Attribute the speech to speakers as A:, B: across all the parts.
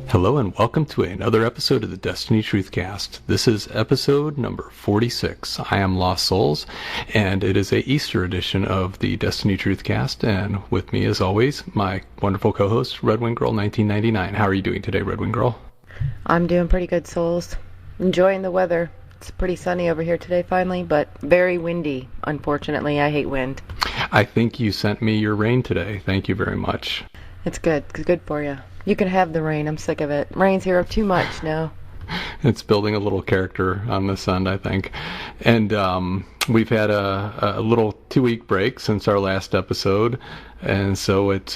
A: Hello and welcome to another episode of the Destiny Truthcast. This is episode number 46. I am Lost Souls, and it is a Easter edition of the Destiny Truthcast. And with me, as always, my wonderful co-host, RedWingGirl 1999. How are you doing today, RedWingGirl?
B: I'm doing pretty good, Souls. Enjoying the weather. It's pretty sunny over here today, finally, but very windy. Unfortunately, I hate wind.
A: I think you sent me your rain today. Thank you very much.
B: It's good. It's good for you. You can have the rain. I'm sick of it. Rain's here too much now.
A: It's building a little character on this end, I think. And we've had a little 2-week break since our last episode, and so it's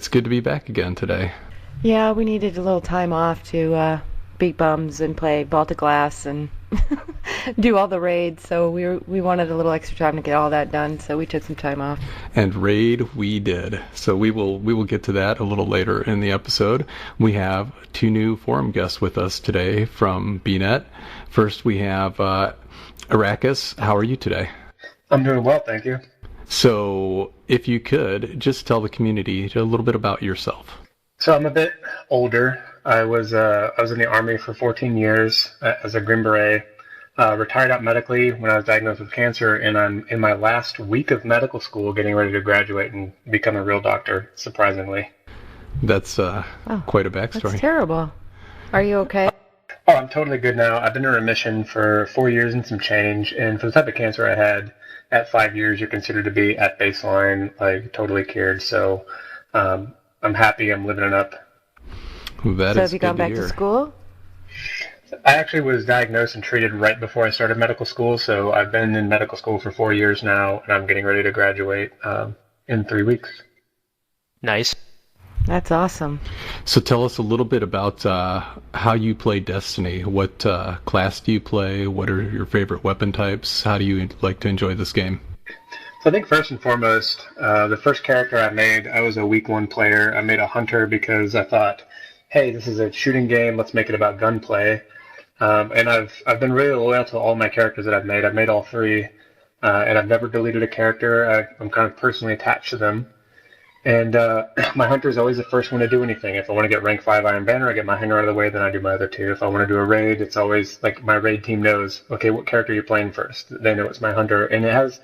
A: good to be back again today.
B: Yeah, we needed a little time off to beat bums and play Ball to Glass and do all the raids, so we wanted a little extra time to get all that done, so we took some time off.
A: And raid we did. So we will get to that a little later in the episode. We have 2 new forum guests with us today from bnet. First we have skAnarkist. How are you today?
C: I'm doing well, thank you.
A: So if you could just tell the community a little bit about yourself.
C: So I'm a bit older. I was in the Army for 14 years as a Green Beret. Retired out medically when I was diagnosed with cancer, and I'm in my last week of medical school getting ready to graduate and become a real doctor, surprisingly.
A: That's quite a backstory.
B: That's terrible. Are you okay?
C: Oh, I'm totally good now. I've been in remission for 4 years and some change, and for the type of cancer I had, at 5 years, you're considered to be at baseline, like totally cured. So I'm happy. I'm living it up.
A: That
B: so
A: is
B: have you gone back
A: to
B: to school?
C: I actually was diagnosed and treated right before I started medical school, so I've been in medical school for 4 years now, and I'm getting ready to graduate in 3 weeks.
D: Nice.
B: That's awesome.
A: So tell us a little bit about how you play Destiny. What class do you play? What are your favorite weapon types? How do you like to enjoy this game?
C: So I think first and foremost, the first character I made, I was a week 1 player. I made a hunter because I thought, hey, this is a shooting game. Let's make it about gunplay. And I've been really loyal to all my characters that I've made. I've made all 3, and I've never deleted a character. I'm kind of personally attached to them. And my hunter is always the first one to do anything. If I want to get rank 5 Iron Banner, I get my hunter out of the way, then I do my other 2. If I want to do a raid, it's always like my raid team knows, okay, what character you're playing first. They know it's my hunter. And it has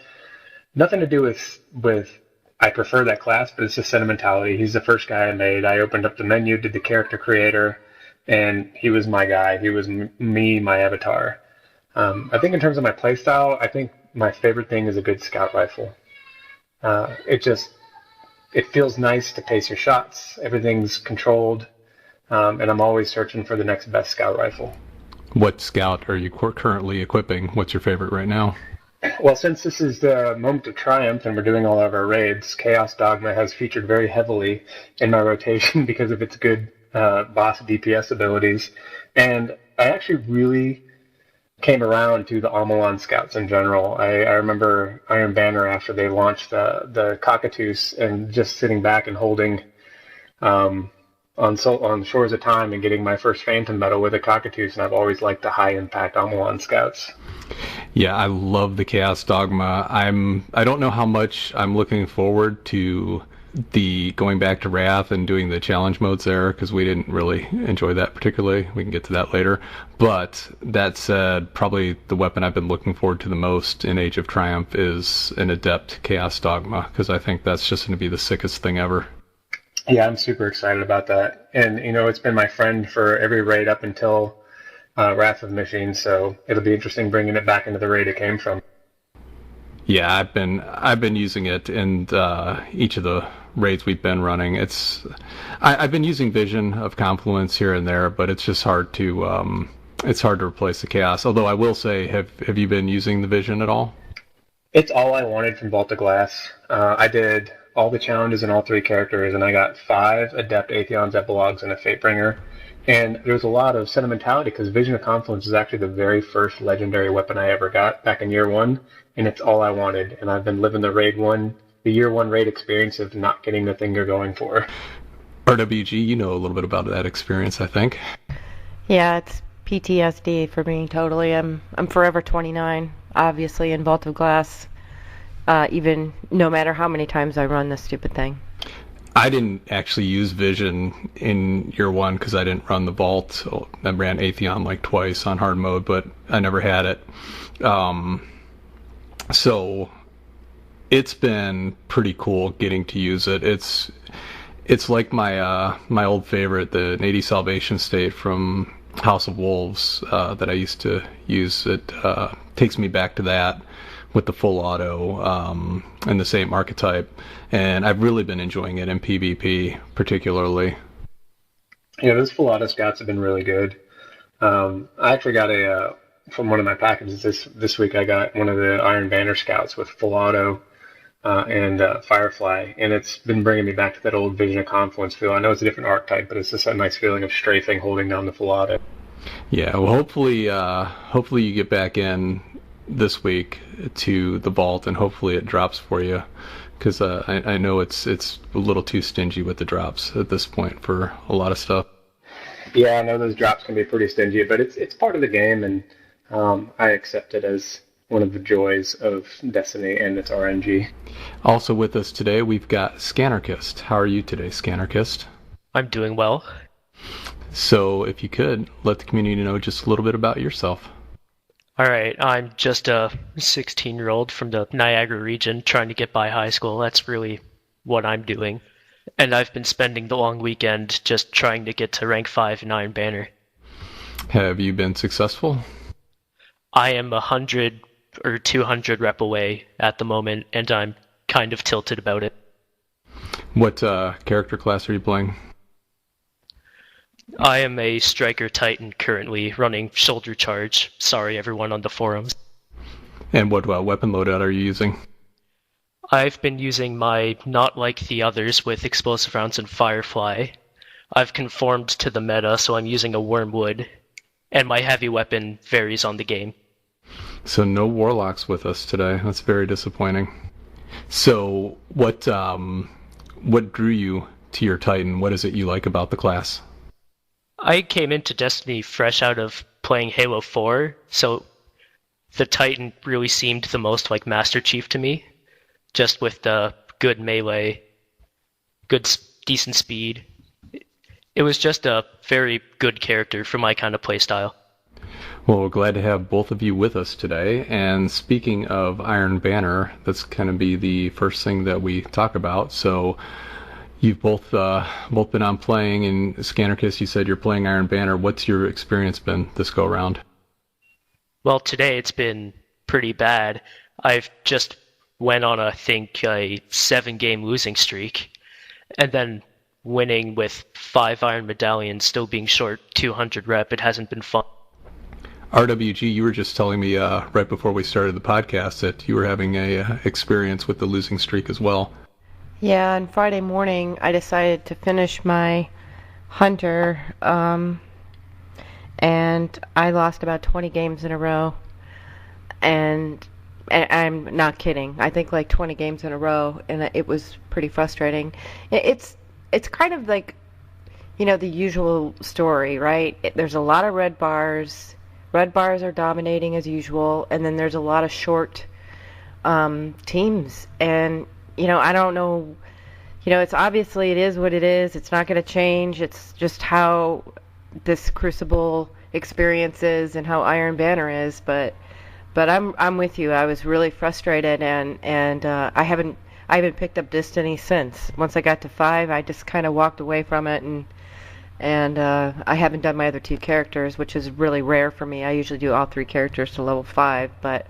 C: nothing to do with I prefer that class, but it's just sentimentality. He's the first guy I made. I opened up the menu, did the character creator, and he was my guy. He was me, my avatar. I think in terms of my playstyle, I think my favorite thing is a good scout rifle. It feels nice to pace your shots. Everything's controlled, and I'm always searching for the next best scout rifle.
A: What scout are you currently equipping? What's your favorite right now?
C: Well, since this is the moment of triumph and we're doing all of our raids, Chaos Dogma has featured very heavily in my rotation because of its good boss DPS abilities. And I actually really came around to the Amalon Scouts in general. I remember Iron Banner after they launched the Cockatrice and just sitting back and holding on Shores of Time and getting my first Phantom Medal with a Cockatrice, and I've always liked the high-impact Amalon Scouts.
A: Yeah, I love the Chaos Dogma. I don't know how much I'm looking forward to the going back to Wrath and doing the challenge modes there, because we didn't really enjoy that particularly. We can get to that later. But that said, probably the weapon I've been looking forward to the most in Age of Triumph is an Adept Chaos Dogma, because I think that's just going to be the sickest thing ever.
C: Yeah, I'm super excited about that. And, it's been my friend for every raid up until Wrath of Machines, so it'll be interesting bringing it back into the raid it came from.
A: Yeah, I've been using it in each of the raids we've been running. I've been using Vision of Confluence here and there, but it's just hard to replace the Chaos. Although I will say, have you been using the Vision at all?
C: It's all I wanted from Vault of Glass. I did all the challenges in all 3 characters, and I got 5 Adept Atheons, Epilogues, and a Fatebringer. And there's a lot of sentimentality because Vision of Confluence is actually the very first legendary weapon I ever got back in year 1, and it's all I wanted. And I've been living the year 1 raid experience of not getting the thing you're going for.
A: RWG, you know a little bit about that experience, I think.
B: Yeah, it's PTSD for me, totally. I'm forever 29, obviously, in Vault of Glass, even no matter how many times I run this stupid thing.
A: I didn't actually use Vision in year one because I didn't run the Vault. I ran Atheon like twice on hard mode, but I never had it. So it's been pretty cool getting to use it. It's like my old favorite, the Nady Salvation State from House of Wolves that I used to use. It takes me back to that with the full auto and the same archetype, and I've really been enjoying it in PvP particularly.
C: Yeah, those full auto scouts have been really good. I actually got from one of my packages this week. I got one of the Iron Banner scouts with full auto and Firefly, and it's been bringing me back to that old Vision of Confluence feel. I know it's a different archetype, but it's just a nice feeling of strafing holding down the full auto.
A: Yeah, well, hopefully you get back in this week to the Vault, and hopefully it drops for you, because I know it's a little too stingy with the drops at this point for a lot of stuff.
C: Yeah, I know those drops can be pretty stingy, but it's part of the game, and I accept it as one of the joys of Destiny and its RNG.
A: Also with us today, we've got skAnarkist. How are you today, skAnarkist?
D: I'm doing well.
A: So if you could, let the community know just a little bit about yourself.
D: All right, I'm just a 16-year-old from the Niagara region trying to get by high school. That's really what I'm doing. And I've been spending the long weekend just trying to get to rank 5 in Iron Banner.
A: Have you been successful?
D: I am 100 or 200 rep away at the moment, and I'm kind of tilted about it.
A: What character class are you playing?
D: I am a Striker Titan currently, running Shoulder Charge. Sorry, everyone on the forums.
A: And what weapon loadout are you using?
D: I've been using my not like the others with explosive rounds and Firefly. I've conformed to the meta, so I'm using a Wormwood, and my heavy weapon varies on the game.
A: So no Warlocks with us today. That's very disappointing. So what drew you to your Titan? What is it you like about the class?
D: I came into Destiny fresh out of playing Halo 4, so the Titan really seemed the most like Master Chief to me, just with the good melee, decent speed. It was just a very good character for my kind of playstyle.
A: Well, we're glad to have both of you with us today. And speaking of Iron Banner, that's going to be the first thing that we talk about. So you've both been on playing, and skAnarkist, you said you're playing Iron Banner. What's your experience been this go around?
D: Well, today it's been pretty bad. I've just went on a 7-game losing streak, and then winning with 5 Iron Medallions, still being short 200 rep. It hasn't been fun.
A: RWG, you were just telling me right before we started the podcast that you were having a experience with the losing streak as well.
B: Yeah, on Friday morning, I decided to finish my Hunter, and I lost about 20 games in a row. And I'm not kidding. I think like 20 games in a row, and it was pretty frustrating. It's kind of like, the usual story, right? There's a lot of red bars. Red bars are dominating as usual, and then there's a lot of short teams. And I don't know, it's obviously it is what it is. It's not going to change. It's just how this Crucible experience is and how Iron Banner is. But I'm with you. I was really frustrated, and I haven't picked up Destiny since. Once I got to 5, I just kind of walked away from it, and I haven't done my other 2 characters, which is really rare for me. I usually do all 3 characters to level 5, but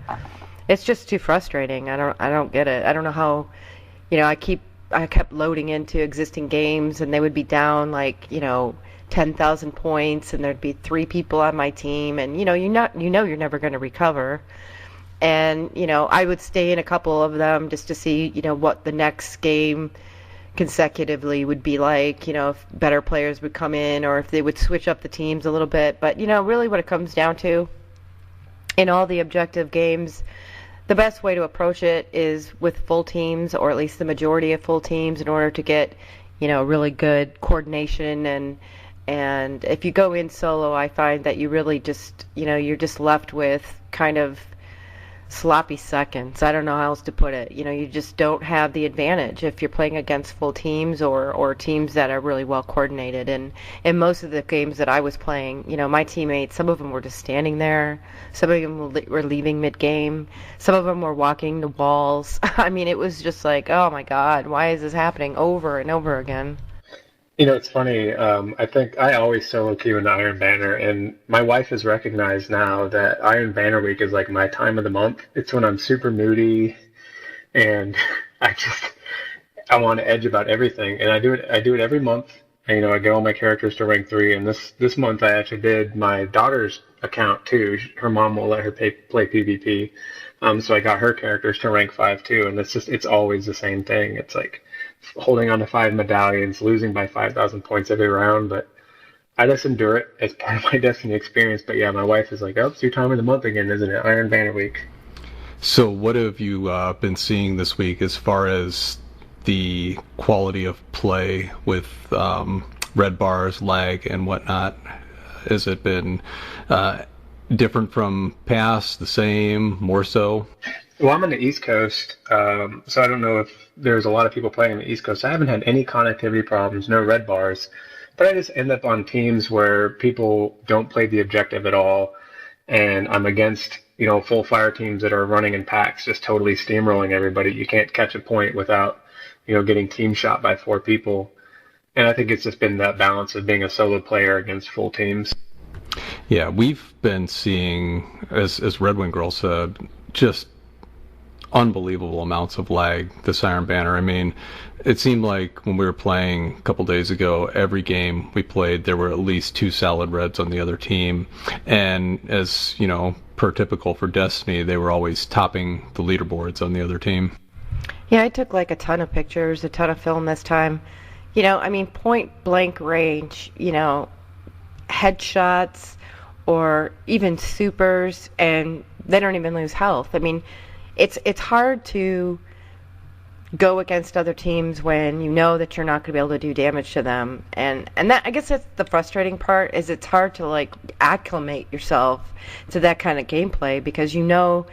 B: it's just too frustrating. I don't get it. I don't know how. I kept loading into existing games, and they would be down 10,000 points, and there'd be 3 people on my team, and you're never going to recover. And I would stay in a couple of them just to see what the next game consecutively would be like, if better players would come in or if they would switch up the teams a little bit. But really what it comes down to in all the objective games, the best way to approach it is with full teams, or at least the majority of full teams, in order to get really good coordination. And if you go in solo, I find that you really just you're just left with kind of sloppy seconds. I don't know how else to put it. You just don't have the advantage if you're playing against full teams or teams that are really well coordinated. And in most of the games that I was playing, my teammates, some of them were just standing there. Some of them were leaving mid-game. Some of them were walking the walls. I mean, it was just like, oh my God, why is this happening over and over again?
C: It's funny. I think I always solo queue into Iron Banner, and my wife has recognized now that Iron Banner week is like my time of the month. It's when I'm super moody, and I want to edge about everything, and I do it every month. And, I get all my characters to rank 3, and this month I actually did my daughter's account too. Her mom won't let her play PvP, so I got her characters to rank 5 too, and it's always the same thing. It's like holding on to 5 medallions, losing by 5,000 points every round, but I just endure it as part of my Destiny experience. But yeah, my wife is like, oh, it's your time of the month again, isn't it? Iron Banner week.
A: So what have you been seeing this week as far as the quality of play with red bars, lag, and whatnot? Has it been different from past, the same, more so?
C: Well, I'm on the East Coast, so I don't know if there's a lot of people playing on the East Coast. I haven't had any connectivity problems, no red bars, but I just end up on teams where people don't play the objective at all, and I'm against, full fire teams that are running in packs, just totally steamrolling everybody. You can't catch a point without, getting team shot by 4 people. And I think it's just been that balance of being a solo player against full teams.
A: Yeah, we've been seeing, as RedWingGirl said, just unbelievable amounts of lag this Iron Banner. I mean, it seemed like when we were playing a couple days ago, every game we played, there were at least 2 solid reds on the other team. And as, per typical for Destiny, they were always topping the leaderboards on the other team.
B: Yeah, I took like a ton of pictures, a ton of film this time. Point blank range, headshots or even supers, and they don't even lose health. I mean, it's hard to go against other teams when you know that you're not going to be able to do damage to them, and that, I guess that's the frustrating part, is it's hard to like acclimate yourself to that kind of gameplay, because you know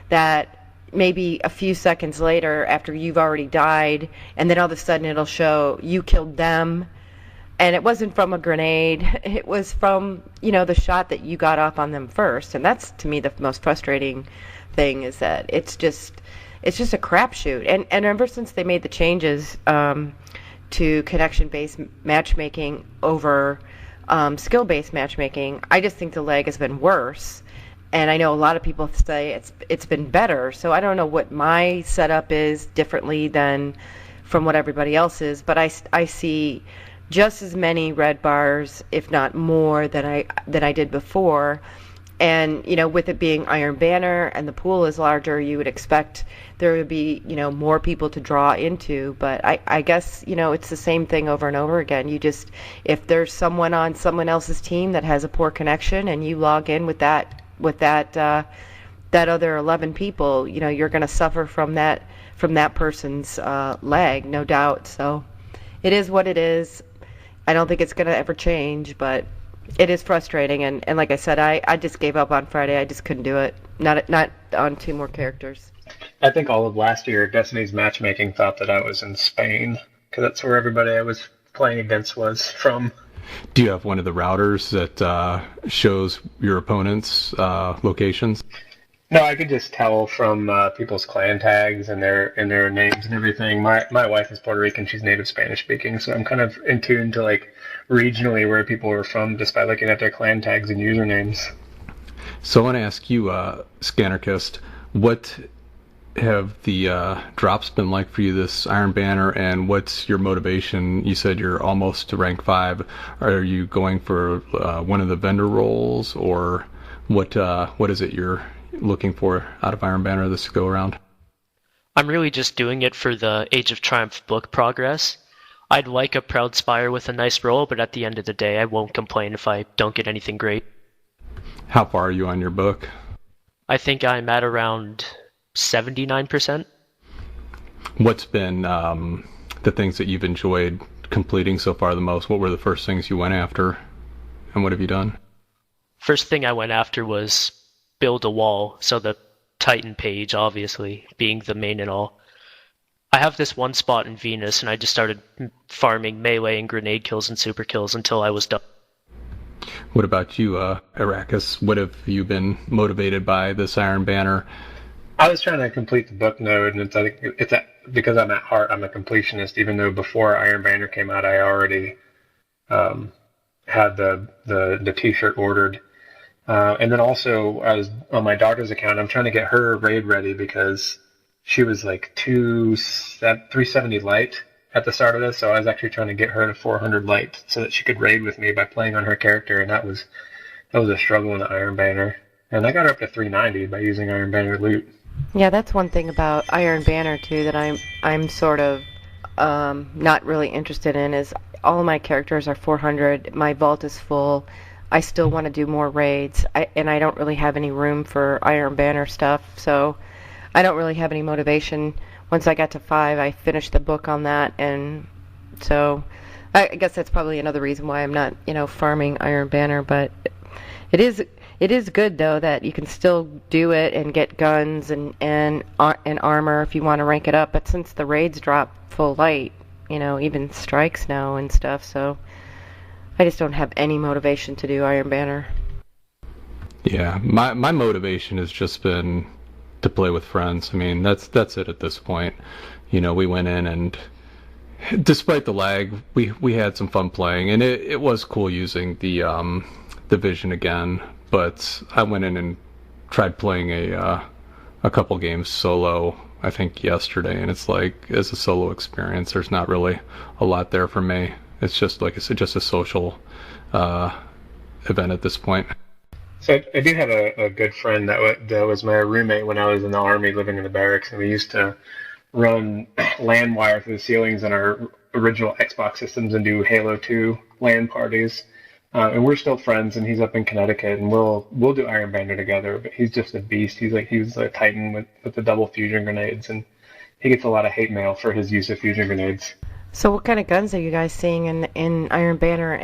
B: that maybe a few seconds later after you've already died, and then all of a sudden it'll show you killed them, and it wasn't from a grenade, it was from the shot that you got off on them first. And that's, to me, the most frustrating thing, is that it's just a crapshoot. And ever since they made the changes to connection-based matchmaking over skill-based matchmaking, I just think the lag has been worse. And I know a lot of people say it's been better. So I don't know what my setup is differently than from what everybody else is, but I see just as many red bars, if not more, than I did before. And with it being Iron Banner and the pool is larger, you would expect there would be more people to draw into. But I guess it's the same thing over and over again. If there's someone on someone else's team that has a poor connection and you log in with that other 11 people, you're going to suffer from that person's lag, no doubt. So it is what it is. I don't think it's going to ever change, but it is frustrating. And like I said, I just gave up on Friday. I just couldn't do it. Not on 2 more characters.
C: I think all of last year, Destiny's matchmaking thought that I was in Spain, because that's where everybody I was playing against was from.
A: Do you have one of the routers that shows your opponent's locations?
C: No, I could just tell from people's clan tags and their names and everything. My wife is Puerto Rican; she's native Spanish speaking, so I'm kind of in tune to like regionally where people are from just by looking at their clan tags and usernames.
A: So I want to ask you, skAnarkist, what have the drops been like for you this Iron Banner, and what's your motivation? You said you're almost to rank 5. Are you going for one of the vendor roles, or what is it you're looking for out of Iron Banner this go around?
D: I'm really just doing it for the Age of Triumph book progress. I'd like a Proud Spire with a nice roll, but at the end of the day, I won't complain if I don't get anything great.
A: How far are you on your book?
D: I think I'm at around 79%.
A: What's been the things that you've enjoyed completing so far the most? What were the first things you went after, and what have you done?
D: First thing I went after was build a wall, so the Titan page, obviously, being the main and all. I have this one spot in Venus, and I just started farming melee and grenade kills and super kills until I was done.
A: What about you, Arrakis? What have you been motivated by this Iron Banner?
C: I was trying to complete the book node, and because I'm at heart, I'm a completionist. Even though before Iron Banner came out, I already had the T-shirt ordered, and then also I was on my daughter's account. I'm trying to get her raid ready because she was like 370 light at the start of this, so I was actually trying to get her to 400 light so that she could raid with me by playing on her character, and that was a struggle in the Iron Banner. And I got her up to 390 by using Iron Banner loot.
B: Yeah, that's one thing about Iron Banner too that I'm sort of not really interested in is all of my characters are 400. My vault is full. I still want to do more raids, and I don't really have any room for Iron Banner stuff, so I don't really have any motivation. Once I got to 5, I finished the book on that, and so I guess that's probably another reason why I'm not, farming Iron Banner. But it is good though that you can still do it and get guns and armor if you want to rank it up. But since the raids drop full light, even strikes now and stuff, so I just don't have any motivation to do Iron Banner.
A: Yeah, my motivation has just been to play with friends. I mean, that's it at this point. We went in, and despite the lag, we had some fun playing, and it was cool using the vision again. But I went in and tried playing a couple games solo, I think yesterday, and it's like, as a solo experience, there's not really a lot there for me. It's just like just a social event at this point.
C: So I do have a good friend that was my roommate when I was in the Army living in the barracks, and we used to run LAN wire through the ceilings on our original Xbox systems and do Halo 2 LAN parties. And we're still friends, and he's up in Connecticut, and we'll do Iron Banner together, but he's just a beast. He was a Titan with the double fusion grenades, and he gets a lot of hate mail for his use of fusion grenades.
B: So what kind of guns are you guys seeing in Iron Banner?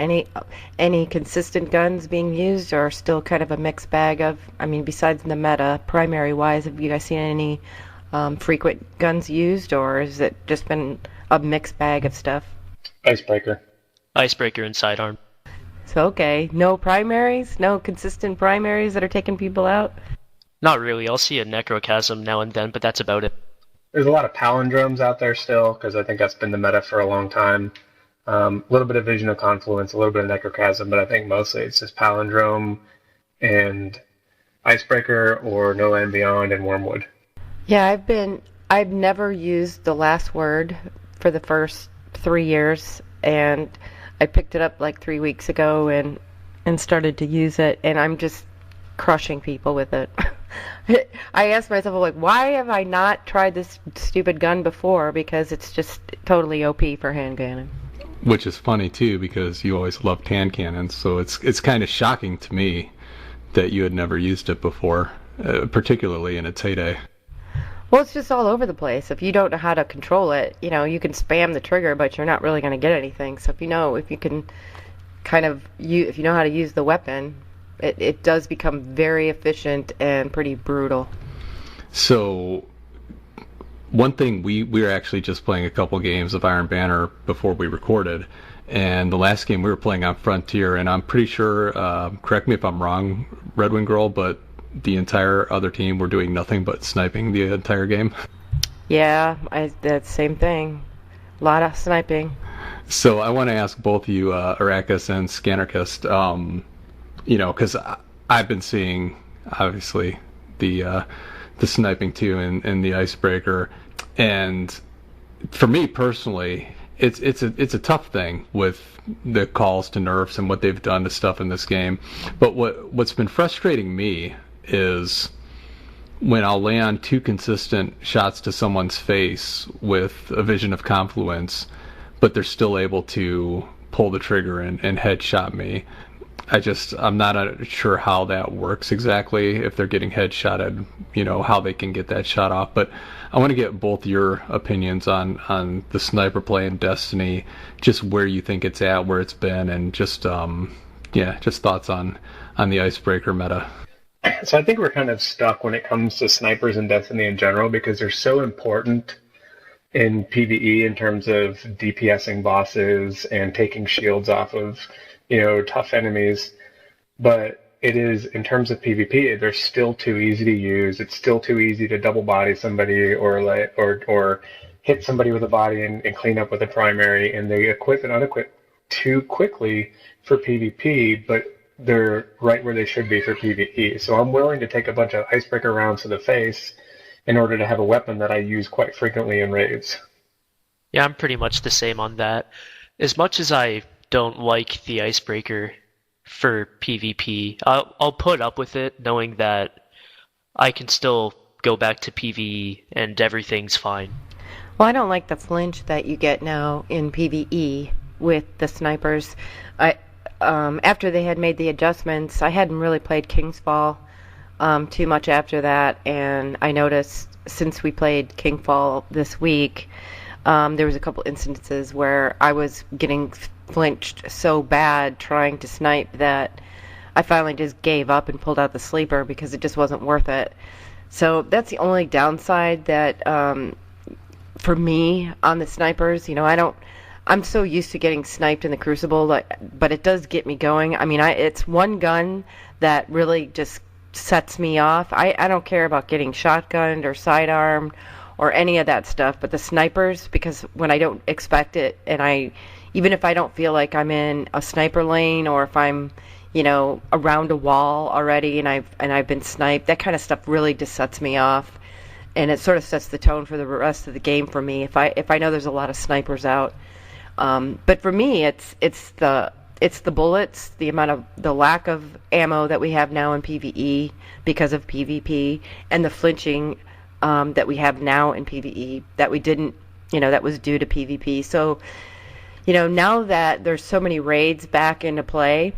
B: Any consistent guns being used, or still kind of a mixed bag of, besides the meta, primary-wise, have you guys seen any frequent guns used, or has it just been a mixed bag of stuff?
C: Icebreaker
D: and sidearm.
B: So, okay, no primaries? No consistent primaries that are taking people out?
D: Not really. I'll see a Necrochasm now and then, but that's about it.
C: There's a lot of palindromes out there still, because I think that's been the meta for a long time. A little bit of Vision of Confluence, a little bit of Necrochasm, but I think mostly it's just palindrome and Icebreaker or No Land Beyond and Wormwood.
B: Yeah, I've never used the last word for the first 3 years, and I picked it up like 3 weeks ago and started to use it, and I'm just crushing people with it. I asked myself, why have I not tried this stupid gun before? Because it's just totally OP for hand cannon.
A: Which is funny too, because you always loved hand cannons, so it's kind of shocking to me that you had never used it before, particularly in its heyday.
B: Well, it's just all over the place. If you don't know how to control it, you can spam the trigger, but you're not really going to get anything. So if you know how to use the weapon, it does become very efficient and pretty brutal.
A: So one thing, we were actually just playing a couple games of Iron Banner before we recorded, and the last game we were playing on Frontier, and I'm pretty sure, correct me if I'm wrong, RedWingGirl, but the entire other team were doing nothing but sniping the entire game.
B: Yeah, that's same thing. A lot of sniping.
A: So I want to ask both of you, Arrakis and skAnarkist, because I've been seeing, obviously, the sniping too in the Icebreaker, and for me personally, it's a tough thing with the calls to nerfs and what they've done to stuff in this game. But what's been frustrating me is when I'll land 2 consistent shots to someone's face with a Vision of Confluence, but they're still able to pull the trigger and headshot me. I'm not sure how that works exactly, if they're getting headshotted, how they can get that shot off. But I want to get both your opinions on the sniper play in Destiny, just where you think it's at, where it's been, and just thoughts on the Icebreaker meta.
C: So I think we're kind of stuck when it comes to snipers and Destiny in general because they're so important in PvE in terms of DPSing bosses and taking shields off of, tough enemies. But it is, in terms of PvP, they're still too easy to use. It's still too easy to double body somebody or hit somebody with a body and clean up with a primary, and they equip and unequip too quickly for PvP, but they're right where they should be for PvE. So I'm willing to take a bunch of icebreaker rounds to the face in order to have a weapon that I use quite frequently in raids.
D: Yeah, I'm pretty much the same on that. As much as I don't like the icebreaker for PvP, I'll put up with it knowing that I can still go back to PvE and everything's fine.
B: Well, I don't like the flinch that you get now in PvE with the snipers. After they had made the adjustments, I hadn't really played King's Fall too much after that, and I noticed since we played King Fall this week, there was a couple instances where I was getting flinched so bad trying to snipe that I finally just gave up and pulled out the sleeper because it just wasn't worth it. So that's the only downside that for me on the snipers. I'm so used to getting sniped in the Crucible, but it does get me going. I mean, it's one gun that really just sets me off. I don't care about getting shotgunned or sidearmed or any of that stuff, but the snipers, because when I don't expect it, and even if I don't feel like I'm in a sniper lane, or if I'm, around a wall already and I've been sniped, that kind of stuff really just sets me off, and it sort of sets the tone for the rest of the game for me if I know there's a lot of snipers out. But for me, it's the bullets, the lack of ammo that we have now in PvE because of PvP, and the flinching that we have now in PvE that we didn't, that was due to PvP. So, now that there's so many raids back into play,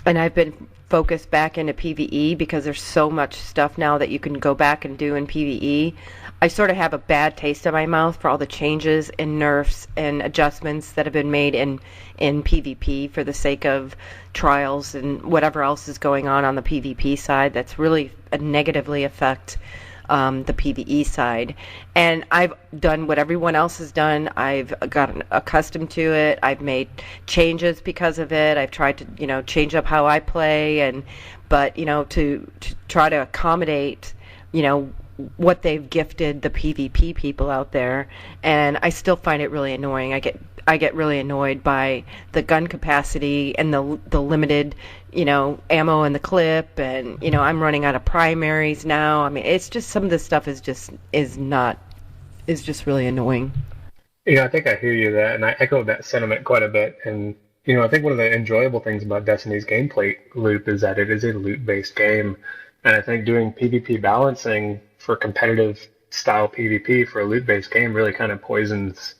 B: and I've been focused back into PvE because there's so much stuff now that you can go back and do in PvE, I sort of have a bad taste in my mouth for all the changes and nerfs and adjustments that have been made in PvP for the sake of trials and whatever else is going on the PvP side that's really negatively affect the PvE side. And I've done what everyone else has done. I've gotten accustomed to it. I've made changes because of it. I've tried to, change up how I play, but to try to accommodate, what they've gifted the PvP people out there, and I still find it really annoying. I get really annoyed by the gun capacity and the limited, ammo in the clip, and I'm running out of primaries now. I mean, it's just some of this stuff is just really annoying.
C: I think I hear you there, and I echo that sentiment quite a bit. And I think one of the enjoyable things about Destiny's gameplay loop is that it is a loot-based game, and I think doing PvP balancing for competitive style PvP for a loot-based game really kind of poisons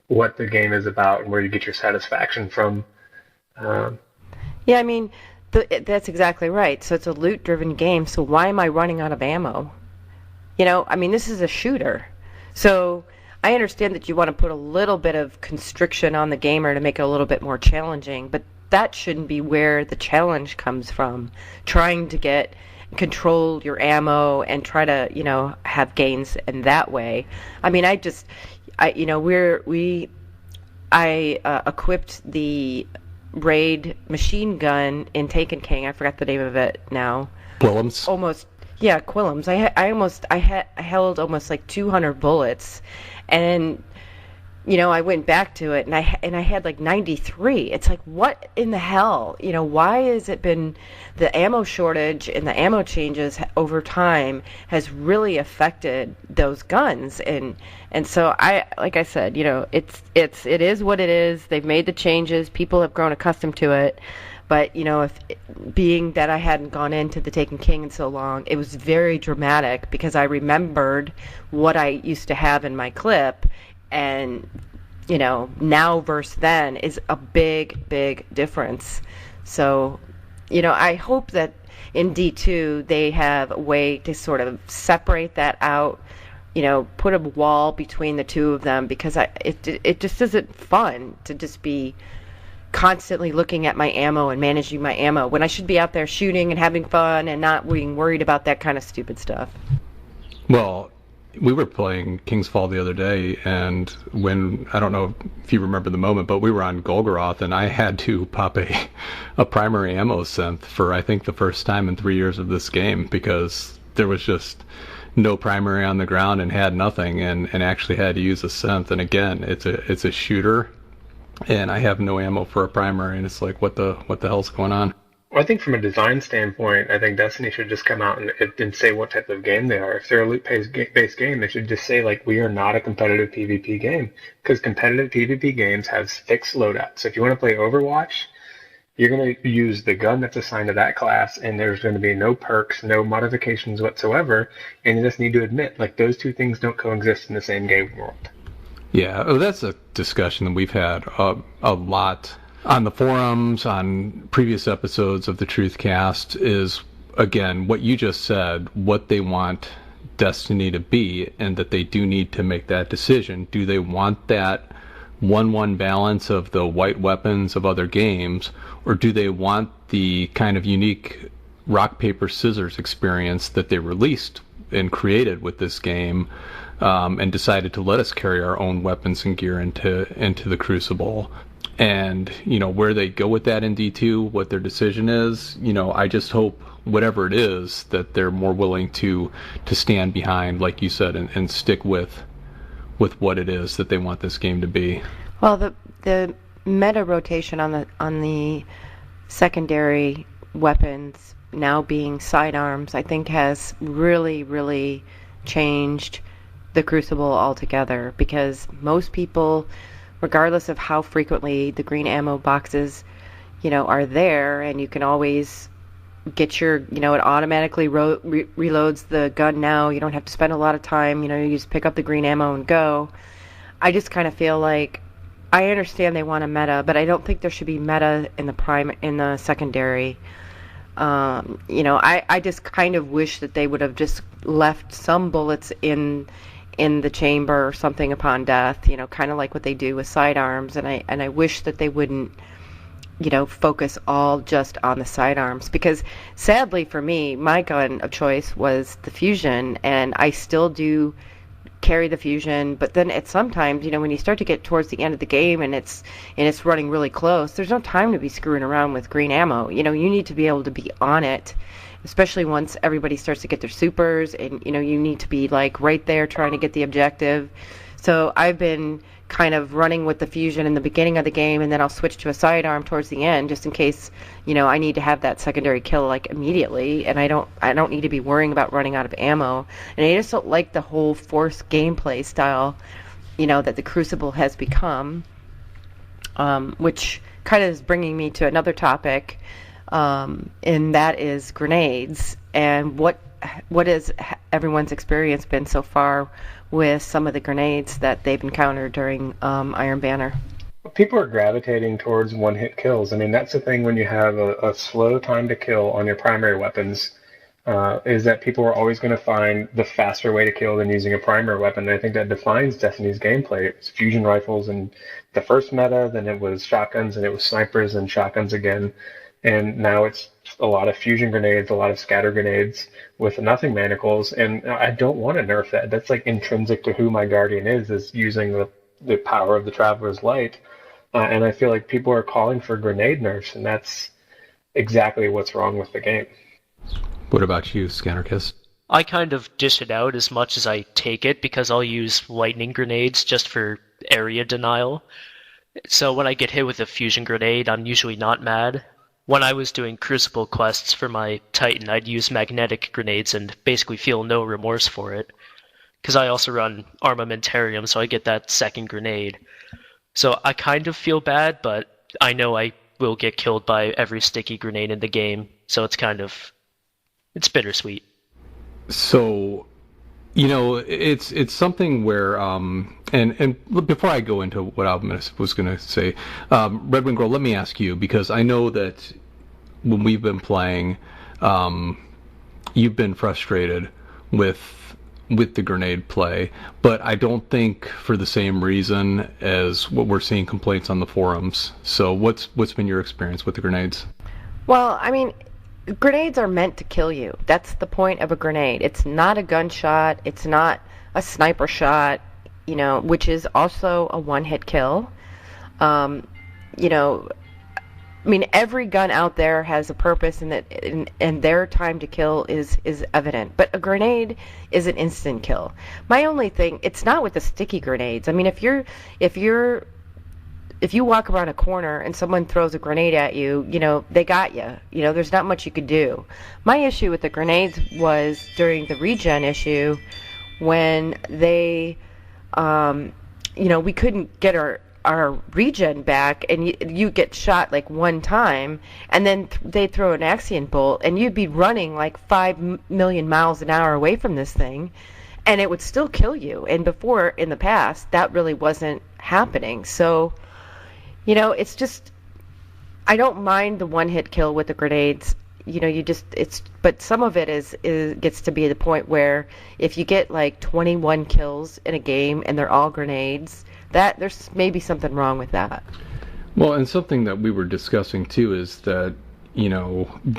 C: what the game is about and where you get your satisfaction from.
B: Yeah, I mean, that's exactly right. So it's a loot-driven game, so why am I running out of ammo? I mean, this is a shooter. So I understand that you want to put a little bit of constriction on the gamer to make it a little bit more challenging, but that shouldn't be where the challenge comes from. Trying to control your ammo and try to, have gains in that way. I mean, I equipped the raid machine gun in Taken King. I forgot the name of it now.
A: Quillums.
B: Almost, yeah, Quillums. I held almost like 200 bullets, and I went back to it, and I had like 93. It's like, what in the hell? Why has it been the ammo shortage and the ammo changes over time has really affected those guns, and so like I said, it is what it is. They've made the changes. People have grown accustomed to it. But, if being that I hadn't gone into the Taken King in so long, it was very dramatic because I remembered what I used to have in my clip, and, now versus then is a big, big difference. So, I hope that in D2 they have a way to sort of separate that out, put a wall between the two of them, because it just isn't fun to just be constantly looking at my ammo and managing my ammo when I should be out there shooting and having fun and not being worried about that kind of stupid stuff.
A: Well, we were playing King's Fall the other day, and when, I don't know if you remember the moment, but we were on Golgoroth, and I had to pop a primary ammo synth for, I think, the first time in 3 years of this game, because there was just no primary on the ground and had nothing, and actually had to use a synth. And again, it's a shooter, and I have no ammo for a primary, and it's like, what the hell's going on?
C: Well, I think from a design standpoint, I think Destiny should just come out and say what type of game they are. If they're a loot-based game, they should just say, like, we are not a competitive PvP game. Because competitive PvP games have fixed loadouts. So if you want to play Overwatch, you're going to use the gun that's assigned to that class, and there's going to be no perks, no modifications whatsoever, and you just need to admit, like, those two things don't coexist in the same game world.
A: Yeah, that's a discussion that we've had a lot on the forums, on previous episodes of the Truthcast, is, again, what you just said, what they want Destiny to be, and that they do need to make that decision. Do they want that 1-1 balance of the white weapons of other games, or do they want the kind of unique rock, paper, scissors experience that they released and created with this game, and decided to let us carry our own weapons and gear into the Crucible? And, where they go with that in D2, what their decision is, I just hope, whatever it is, that they're more willing to stand behind, like you said, and stick with what it is that they want this game to be.
B: Well, the meta rotation on the secondary weapons now being sidearms, I think, has really, really changed the Crucible altogether, because most people, regardless of how frequently the green ammo boxes, are there, and you can always get your, it automatically reloads the gun now. You don't have to spend a lot of time, you just pick up the green ammo and go. I just kind of feel like, I understand they want a meta, but I don't think there should be meta in the secondary. I just kind of wish that they would have just left some bullets in the chamber or something upon death, kind of like what they do with sidearms, and I wish that they wouldn't, focus all just on the sidearms, because sadly for me, my gun of choice was the Fusion, and I still do carry the Fusion, but then at sometimes, when you start to get towards the end of the game and it's running really close, there's no time to be screwing around with green ammo. You need to be able to be on it, especially once everybody starts to get their supers, and you need to be like right there trying to get the objective. So I've been kind of running with the Fusion in the beginning of the game, and then I'll switch to a sidearm towards the end, just in case I need to have that secondary kill like immediately, and I don't need to be worrying about running out of ammo. And I just don't like the whole forced gameplay style that the Crucible has become, which kind of is bringing me to another topic, and that is grenades, and what has everyone's experience been so far with some of the grenades that they've encountered during Iron Banner?
C: People are gravitating towards one-hit kills. I mean, that's the thing when you have a slow time to kill on your primary weapons, is that people are always going to find the faster way to kill than using a primary weapon. And I think that defines Destiny's gameplay. It was fusion rifles in the first meta, then it was shotguns, and it was snipers and shotguns again. And now it's a lot of fusion grenades, a lot of scatter grenades with nothing manacles, and I don't want to nerf that. That's like intrinsic to who my Guardian is using the power of the Traveler's Light. And I feel like people are calling for grenade nerfs, and that's exactly what's wrong with the game.
A: What about you, skAnarkist?
D: I kind of dish it out as much as I take it, because I'll use lightning grenades just for area denial. So when I get hit with a fusion grenade, I'm usually not mad. When I was doing Crucible quests for my Titan, I'd use magnetic grenades and basically feel no remorse for it, because I also run Armamentarium, so I get that second grenade. So I kind of feel bad, but I know I will get killed by every sticky grenade in the game, so it's bittersweet.
A: So, it's something where, and before I go into what I was going to say, RedWingGirl, let me ask you, because I know that when we've been playing, you've been frustrated with with the grenade play, but I don't think for the same reason as what we're seeing complaints on the forums. So what's been your experience with the grenades?
B: Well, I mean, grenades are meant to kill you. That's the point of a grenade. It's not a gunshot. It's not a sniper shot, which is also a one-hit kill. I mean, every gun out there has a purpose, and their time to kill is evident. But a grenade is an instant kill. My only thing, it's not with the sticky grenades. I mean, if you walk around a corner and someone throws a grenade at you, they got you. There's not much you could do. My issue with the grenades was during the regen issue when they, we couldn't get our regen back, and you get shot like one time, and then they throw an Axion bolt, and you'd be running like 5 million miles an hour away from this thing, and it would still kill you. And before, in the past, that really wasn't happening. So, it's just, I don't mind the one-hit kill with the grenades. But some of it is gets to be the point where if you get like 21 kills in a game and they're all grenades, that there's maybe something wrong with that.
A: Well, and something that we were discussing too is that,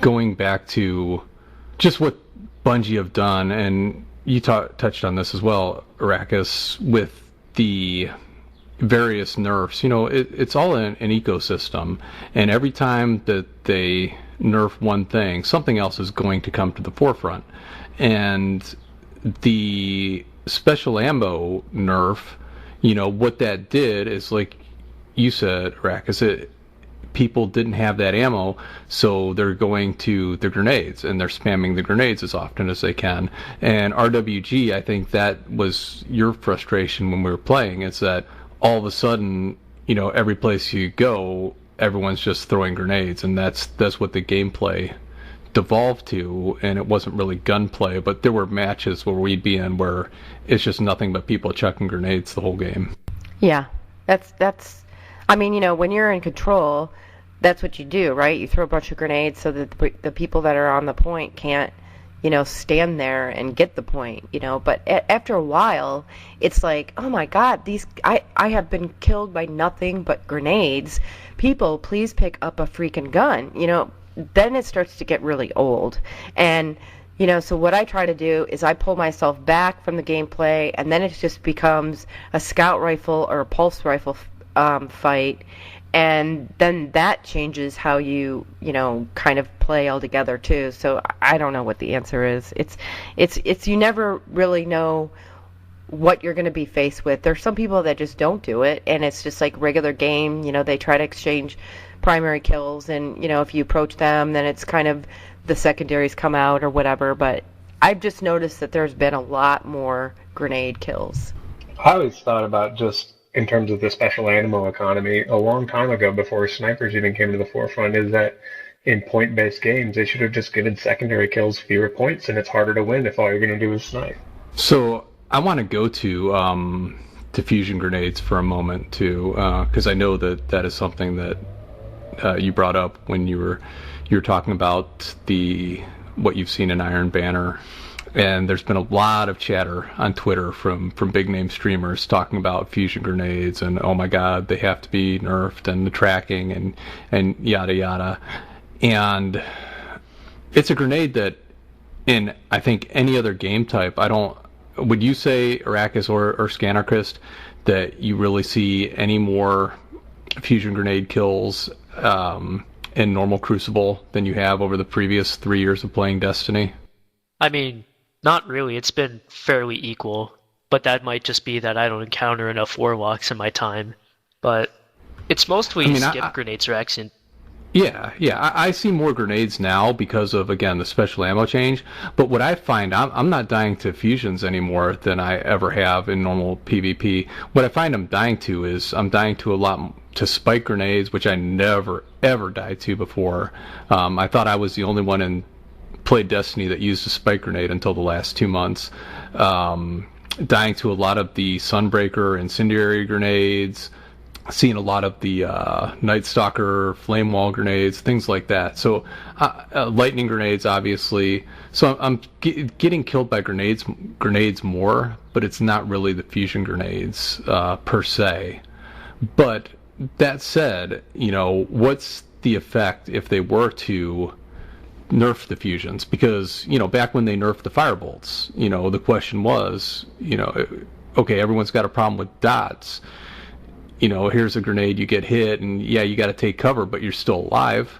A: going back to just what Bungie have done, and you touched on this as well, Arrakis, with the various nerfs. It's all an ecosystem, and every time that they nerf one thing, something else is going to come to the forefront. And the special ammo nerf, what that did is, like you said, Arrakis, people didn't have that ammo, so they're going to the grenades, and they're spamming the grenades as often as they can. And RWG, I think that was your frustration when we were playing, is that all of a sudden, every place you go, everyone's just throwing grenades, and that's what the gameplay devolved to. And it wasn't really gunplay, but there were matches where we'd be in where it's just nothing but people chucking grenades the whole game.
B: Yeah, that's. I mean, when you're in control, that's what you do, right? You throw a bunch of grenades so that the people that are on the point can't, stand there and get the point, But after a while, it's like, oh my God, I have been killed by nothing but grenades. People, please pick up a freaking gun, Then it starts to get really old. And, so what I try to do is I pull myself back from the gameplay, and then it just becomes a scout rifle or a pulse rifle fight. And then that changes how you kind of play altogether too. So I don't know what the answer is. It's you never really know what you're going to be faced with. There's some people that just don't do it, and it's just like regular game. They try to exchange primary kills, and if you approach them, then it's kind of the secondaries come out or whatever. But I've just noticed that there's been a lot more grenade kills.
C: I always thought about, just in terms of the special ammo economy, a long time ago, before snipers even came to the forefront, is that in point-based games, they should have just given secondary kills fewer points, and it's harder to win if all you're going to do is snipe. So
A: I want to go to fusion grenades for a moment too, because I know that is something that you brought up when you were talking about what you've seen in Iron Banner. And there's been a lot of chatter on Twitter from big name streamers talking about fusion grenades and, oh my God, they have to be nerfed, and the tracking and yada yada. And it's a grenade that, in I think any other game type, would you say, Arrakis or skAnarkist, that you really see any more fusion grenade kills in normal Crucible than you have over the previous 3 years of playing Destiny?
D: I mean, not really. It's been fairly equal, but that might just be that I don't encounter enough warlocks in my time. But it's mostly skip grenades or Axion.
A: Yeah. I see more grenades now because of, again, the special ammo change. But what I find, I'm not dying to fusions anymore than I ever have in normal PvP. What I find I'm dying to a lot to spike grenades, which I never ever died to before. I thought I was the only one in played Destiny that used a spike grenade until the last 2 months. Dying to a lot of the Sunbreaker incendiary grenades, seeing a lot of the Night Stalker, flame wall grenades, things like that. So lightning grenades, obviously. So I'm getting killed by grenades more, but it's not really the fusion grenades per se. But that said, what's the effect if they were to nerf the fusions? Because back when they nerfed the firebolts, the question was, okay, everyone's got a problem with dots. Here's a grenade, you get hit, and yeah, you got to take cover, but you're still alive.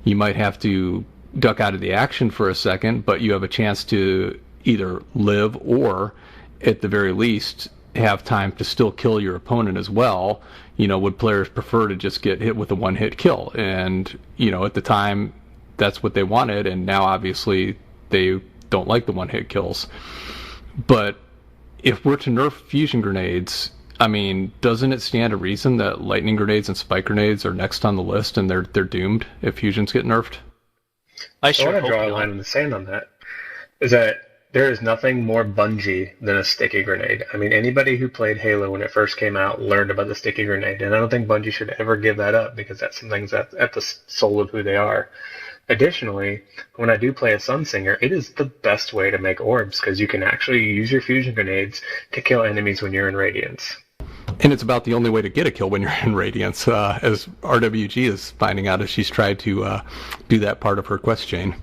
A: You might have to duck out of the action for a second, but you have a chance to either live or, at the very least, have time to still kill your opponent as well. Would players prefer to just get hit with a one-hit kill? And, at the time, that's what they wanted, and now, obviously, they don't like the one-hit kills. But if we're to nerf fusion grenades, doesn't it stand to reason that lightning grenades and spike grenades are next on the list, and they're doomed if fusions get nerfed?
C: I want to draw a line in the sand on that. Is that there is nothing more Bungie than a sticky grenade. Anybody who played Halo when it first came out learned about the sticky grenade, and I don't think Bungie should ever give that up because that's something that's at the soul of who they are. Additionally, when I do play a Sunsinger, it is the best way to make orbs because you can actually use your fusion grenades to kill enemies when you're in Radiance.
A: And it's about the only way to get a kill when you're in Radiance, as RWG is finding out as she's tried to do that part of her quest chain.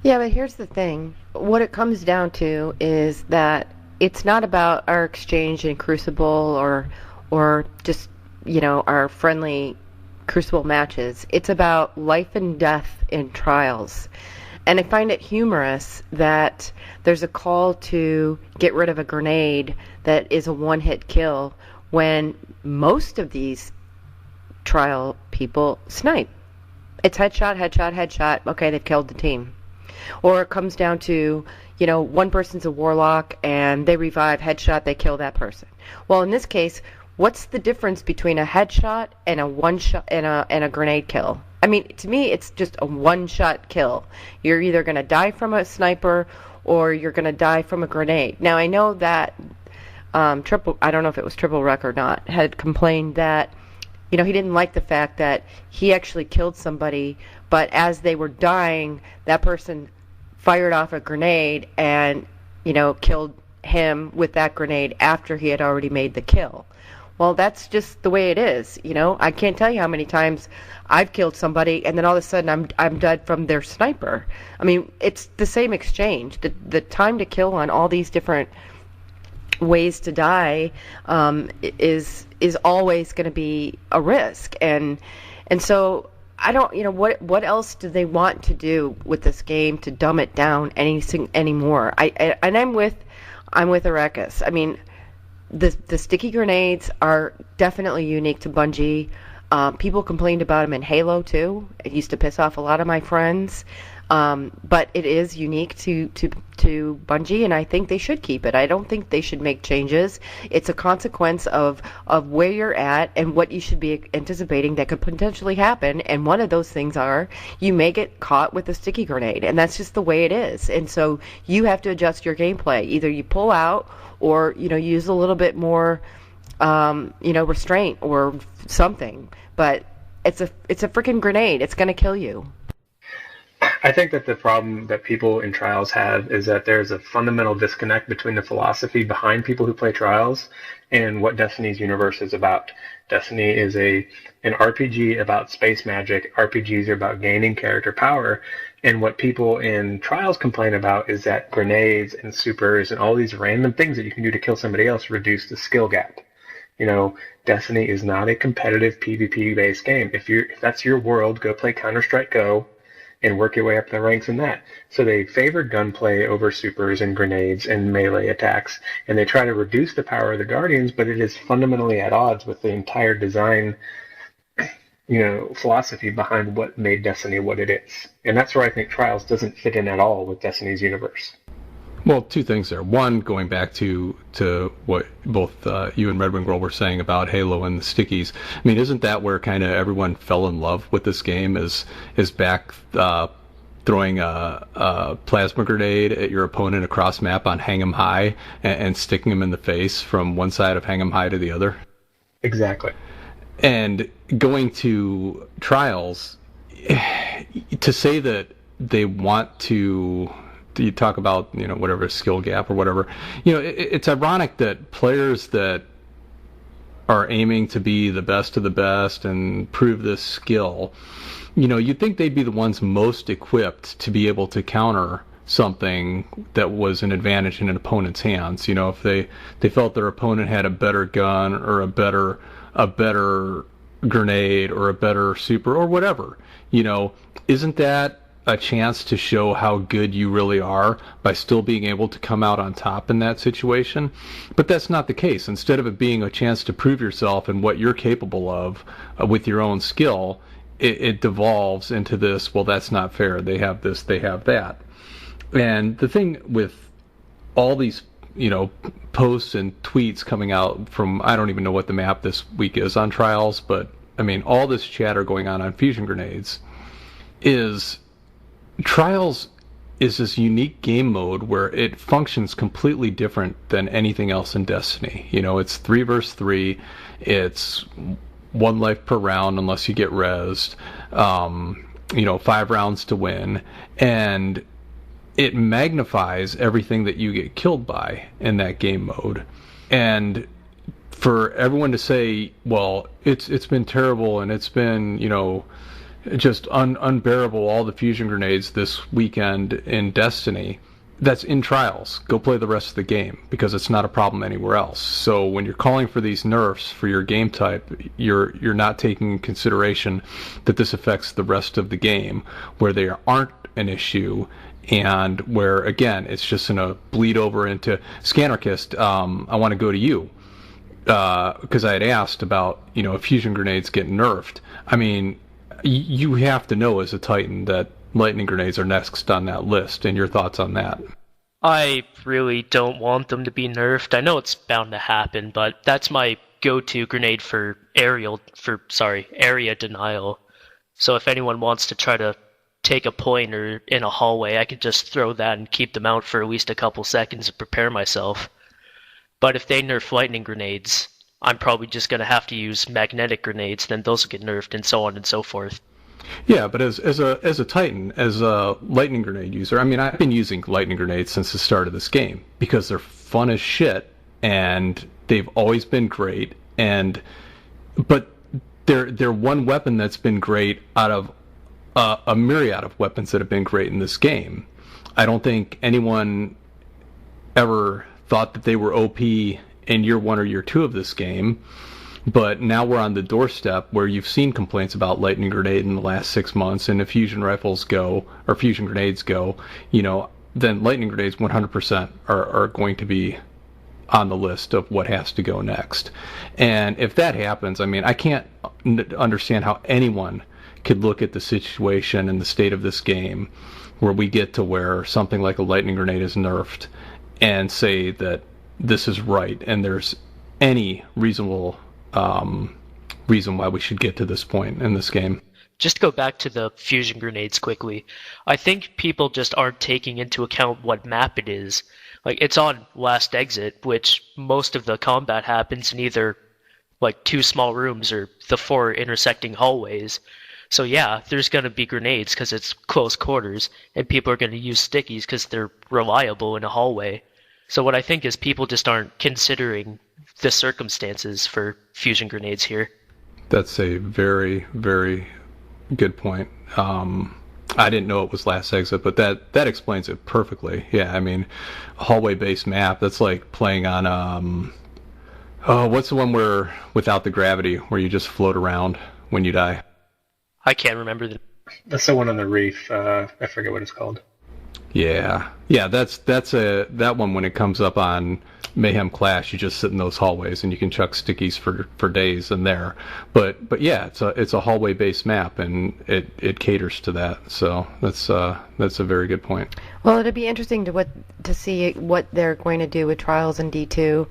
B: Yeah, but here's the thing. What it comes down to is that it's not about our exchange in Crucible or just, our friendly Crucible matches. It's about life and death in trials. And I find it humorous that there's a call to get rid of a grenade that is a one-hit kill when most of these trial people snipe. It's headshot, headshot, headshot. Okay, they've killed the team. Or it comes down to, one person's a warlock and they revive, headshot, they kill that person. Well, in this case, what's the difference between a headshot and a one-shot and a grenade kill? To me, it's just a one-shot kill. You're either going to die from a sniper or you're going to die from a grenade. Now, I know that I don't know if it was Triple Wreck or not, had complained that, he didn't like the fact that he actually killed somebody, but as they were dying, that person fired off a grenade and, killed him with that grenade after he had already made the kill. Well, that's just the way it is, I can't tell you how many times I've killed somebody and then all of a sudden I'm dead from their sniper. It's the same exchange. The time to kill on all these different ways to die is always going to be a risk, and so I don't what else do they want to do with this game to dumb it down anymore? I'm with Arekis. The sticky grenades are definitely unique to Bungie. People complained about them in Halo too. It used to piss off a lot of my friends. But it is unique to Bungie, and I think they should keep it. I don't think they should make changes. It's a consequence of where you're at and what you should be anticipating that could potentially happen, and one of those things are you may get caught with a sticky grenade, and that's just the way it is. And so you have to adjust your gameplay. Either you pull out or, use a little bit more, restraint or something. But it's a freaking grenade. It's going to kill you.
C: I think that the problem that people in Trials have is that there's a fundamental disconnect between the philosophy behind people who play Trials and what Destiny's universe is about. Destiny is an RPG about space magic. RPGs are about gaining character power. And what people in Trials complain about is that grenades and supers and all these random things that you can do to kill somebody else reduce the skill gap. Destiny is not a competitive PvP-based game. If that's your world, go play Counter-Strike Go and work your way up the ranks in that. So they favor gunplay over supers and grenades and melee attacks, and they try to reduce the power of the Guardians, but it is fundamentally at odds with the entire design, philosophy behind what made Destiny what it is. And that's where I think Trials doesn't fit in at all with Destiny's universe.
A: Well, two things there. One, going back to what both you and RedWingGirl were saying about Halo and the stickies. Isn't that where kind of everyone fell in love with this game? Is back throwing a plasma grenade at your opponent across map on Hang 'em High and sticking him in the face from one side of Hang 'em High to the other?
C: Exactly.
A: And going to trials, to say that they want to, you talk about, whatever skill gap or whatever, it's ironic that players that are aiming to be the best of the best and prove this skill, you'd think they'd be the ones most equipped to be able to counter something that was an advantage in an opponent's hands. If they felt their opponent had a better gun or a better grenade or a better super or whatever, isn't that a chance to show how good you really are by still being able to come out on top in that situation? But that's not the case. Instead of it being a chance to prove yourself and what you're capable of with your own skill, it devolves into this, well, that's not fair. They have this, they have that. And the thing with all these, posts and tweets coming out from, I don't even know what the map this week is on Trials, but I mean, all this chatter going on fusion grenades is Trials is this unique game mode where it functions completely different than anything else in Destiny. It's 3 versus 3. It's 1 life per round unless you get rezzed. 5 rounds to win. And it magnifies everything that you get killed by in that game mode. And for everyone to say, well, it's been terrible and it's been, just unbearable, all the fusion grenades this weekend in Destiny, that's in Trials. Go play the rest of the game, because it's not a problem anywhere else. So when you're calling for these nerfs for your game type, you're not taking in consideration that this affects the rest of the game, where they aren't an issue, and where, again, it's just going to bleed over into skAnarkist. I want to go to you, because I had asked about, if fusion grenades get nerfed. I mean, you have to know as a Titan that lightning grenades are next on that list, and your thoughts on that.
D: I really don't want them to be nerfed. I know it's bound to happen, but that's my go-to grenade for area denial. So if anyone wants to try to take a point or in a hallway, I could just throw that and keep them out for at least a couple seconds to prepare myself. But if they nerf lightning grenades, I'm probably just going to have to use magnetic grenades, then those will get nerfed, and so on and so forth.
A: Yeah, but as a Titan, as a lightning grenade user, I mean, I've been using lightning grenades since the start of this game because they're fun as shit, and they've always been great. But they're one weapon that's been great out of a myriad of weapons that have been great in this game. I don't think anyone ever thought that they were OP in year 1 or year 2 of this game, but now we're on the doorstep where you've seen complaints about lightning grenade in the last 6 months, and if fusion rifles go, or fusion grenades go, then lightning grenades 100% are going to be on the list of what has to go next. And if that happens, I mean, I can't understand how anyone could look at the situation and the state of this game where we get to where something like a lightning grenade is nerfed and say that this is right, and there's any reasonable reason why we should get to this point in this game.
D: Just to go back to the fusion grenades quickly, I think people just aren't taking into account what map it is. Like, it's on Last Exit, which most of the combat happens in either like 2 small rooms or the 4 intersecting hallways. So yeah, there's going to be grenades because it's close quarters, and people are going to use stickies because they're reliable in a hallway. So what I think is people just aren't considering the circumstances for fusion grenades here. That's
A: a very, very good point. I didn't know it was Last Exit, but that explains it perfectly. Yeah, I mean, a hallway-based map, that's like playing on, what's the one where, without the gravity, where you just float around when you die?
D: I can't remember
C: That's the one on the reef. I forget what it's called.
A: Yeah, that's that one. When it comes up on Mayhem Clash, you just sit in those hallways and you can chuck stickies for days in there. But yeah, it's a hallway based map, and it caters to that. So that's a very good point.
B: Well, it'd be interesting to see what they're going to do with Trials in D2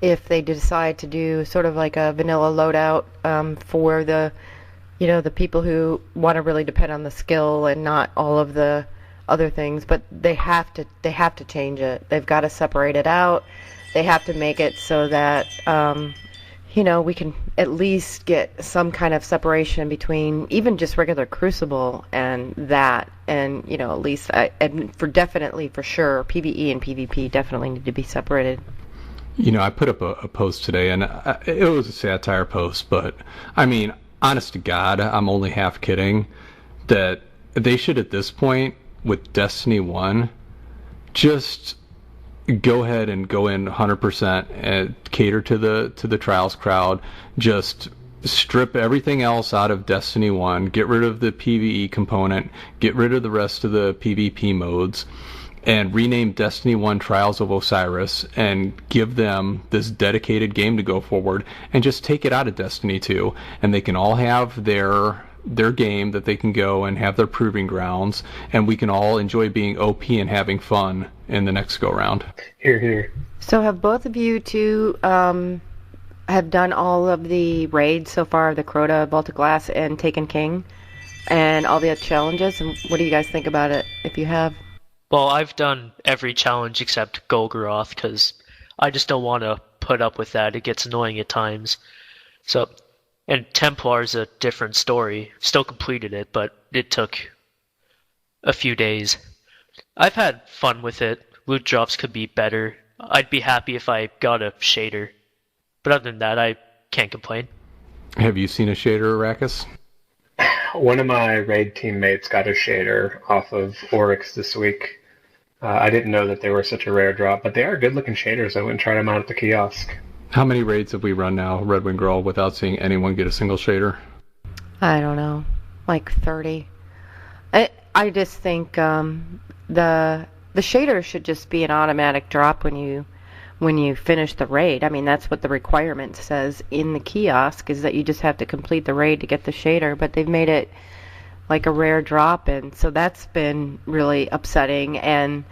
B: if they decide to do sort of like a vanilla loadout for the people who want to really depend on the skill and not all of the other things, but they have to change it. They've got to separate it out. They have to make it so that we can at least get some kind of separation between even just regular Crucible and that. And, at least, and for sure, PvE and PvP definitely need to be separated.
A: I put up a post today, and it was a satire post, but, I mean, honest to God, I'm only half kidding, that they should, at this point, with Destiny 1, just go ahead and go in 100% and cater to the Trials crowd. Just strip everything else out of Destiny 1, get rid of the PvE component, get rid of the rest of the PvP modes, and rename Destiny 1 Trials of Osiris and give them this dedicated game to go forward, and just take it out of Destiny 2, and they can all have their game that they can go and have their proving grounds, and we can all enjoy being OP and having fun in the next go round.
C: Hear, hear.
B: So have both of you two have done all of the raids so far, the Crota, Vault of Glass, and Taken King, and all the challenges? And what do you guys think about it, if you have?
D: Well, I've done every challenge except Golgoroth, because I just don't want to put up with that. It gets annoying at times. So, and Templar's a different story. Still completed it, but it took a few days. I've had fun with it. Loot drops could be better. I'd be happy if I got a shader. But other than that, I can't complain.
A: Have you seen a shader, Arrakis?
C: One of my raid teammates got a shader off of Oryx this week. I didn't know that they were such a rare drop, but they are good-looking shaders. I went and tried them out at the kiosk.
A: How many raids have we run now, RedWingGirl, without seeing anyone get a single shader?
B: I don't know, like 30. I just think the shader should just be an automatic drop when you finish the raid. I mean, that's what the requirement says in the kiosk, is that you just have to complete the raid to get the shader, but they've made it like a rare drop, and so that's been really upsetting. And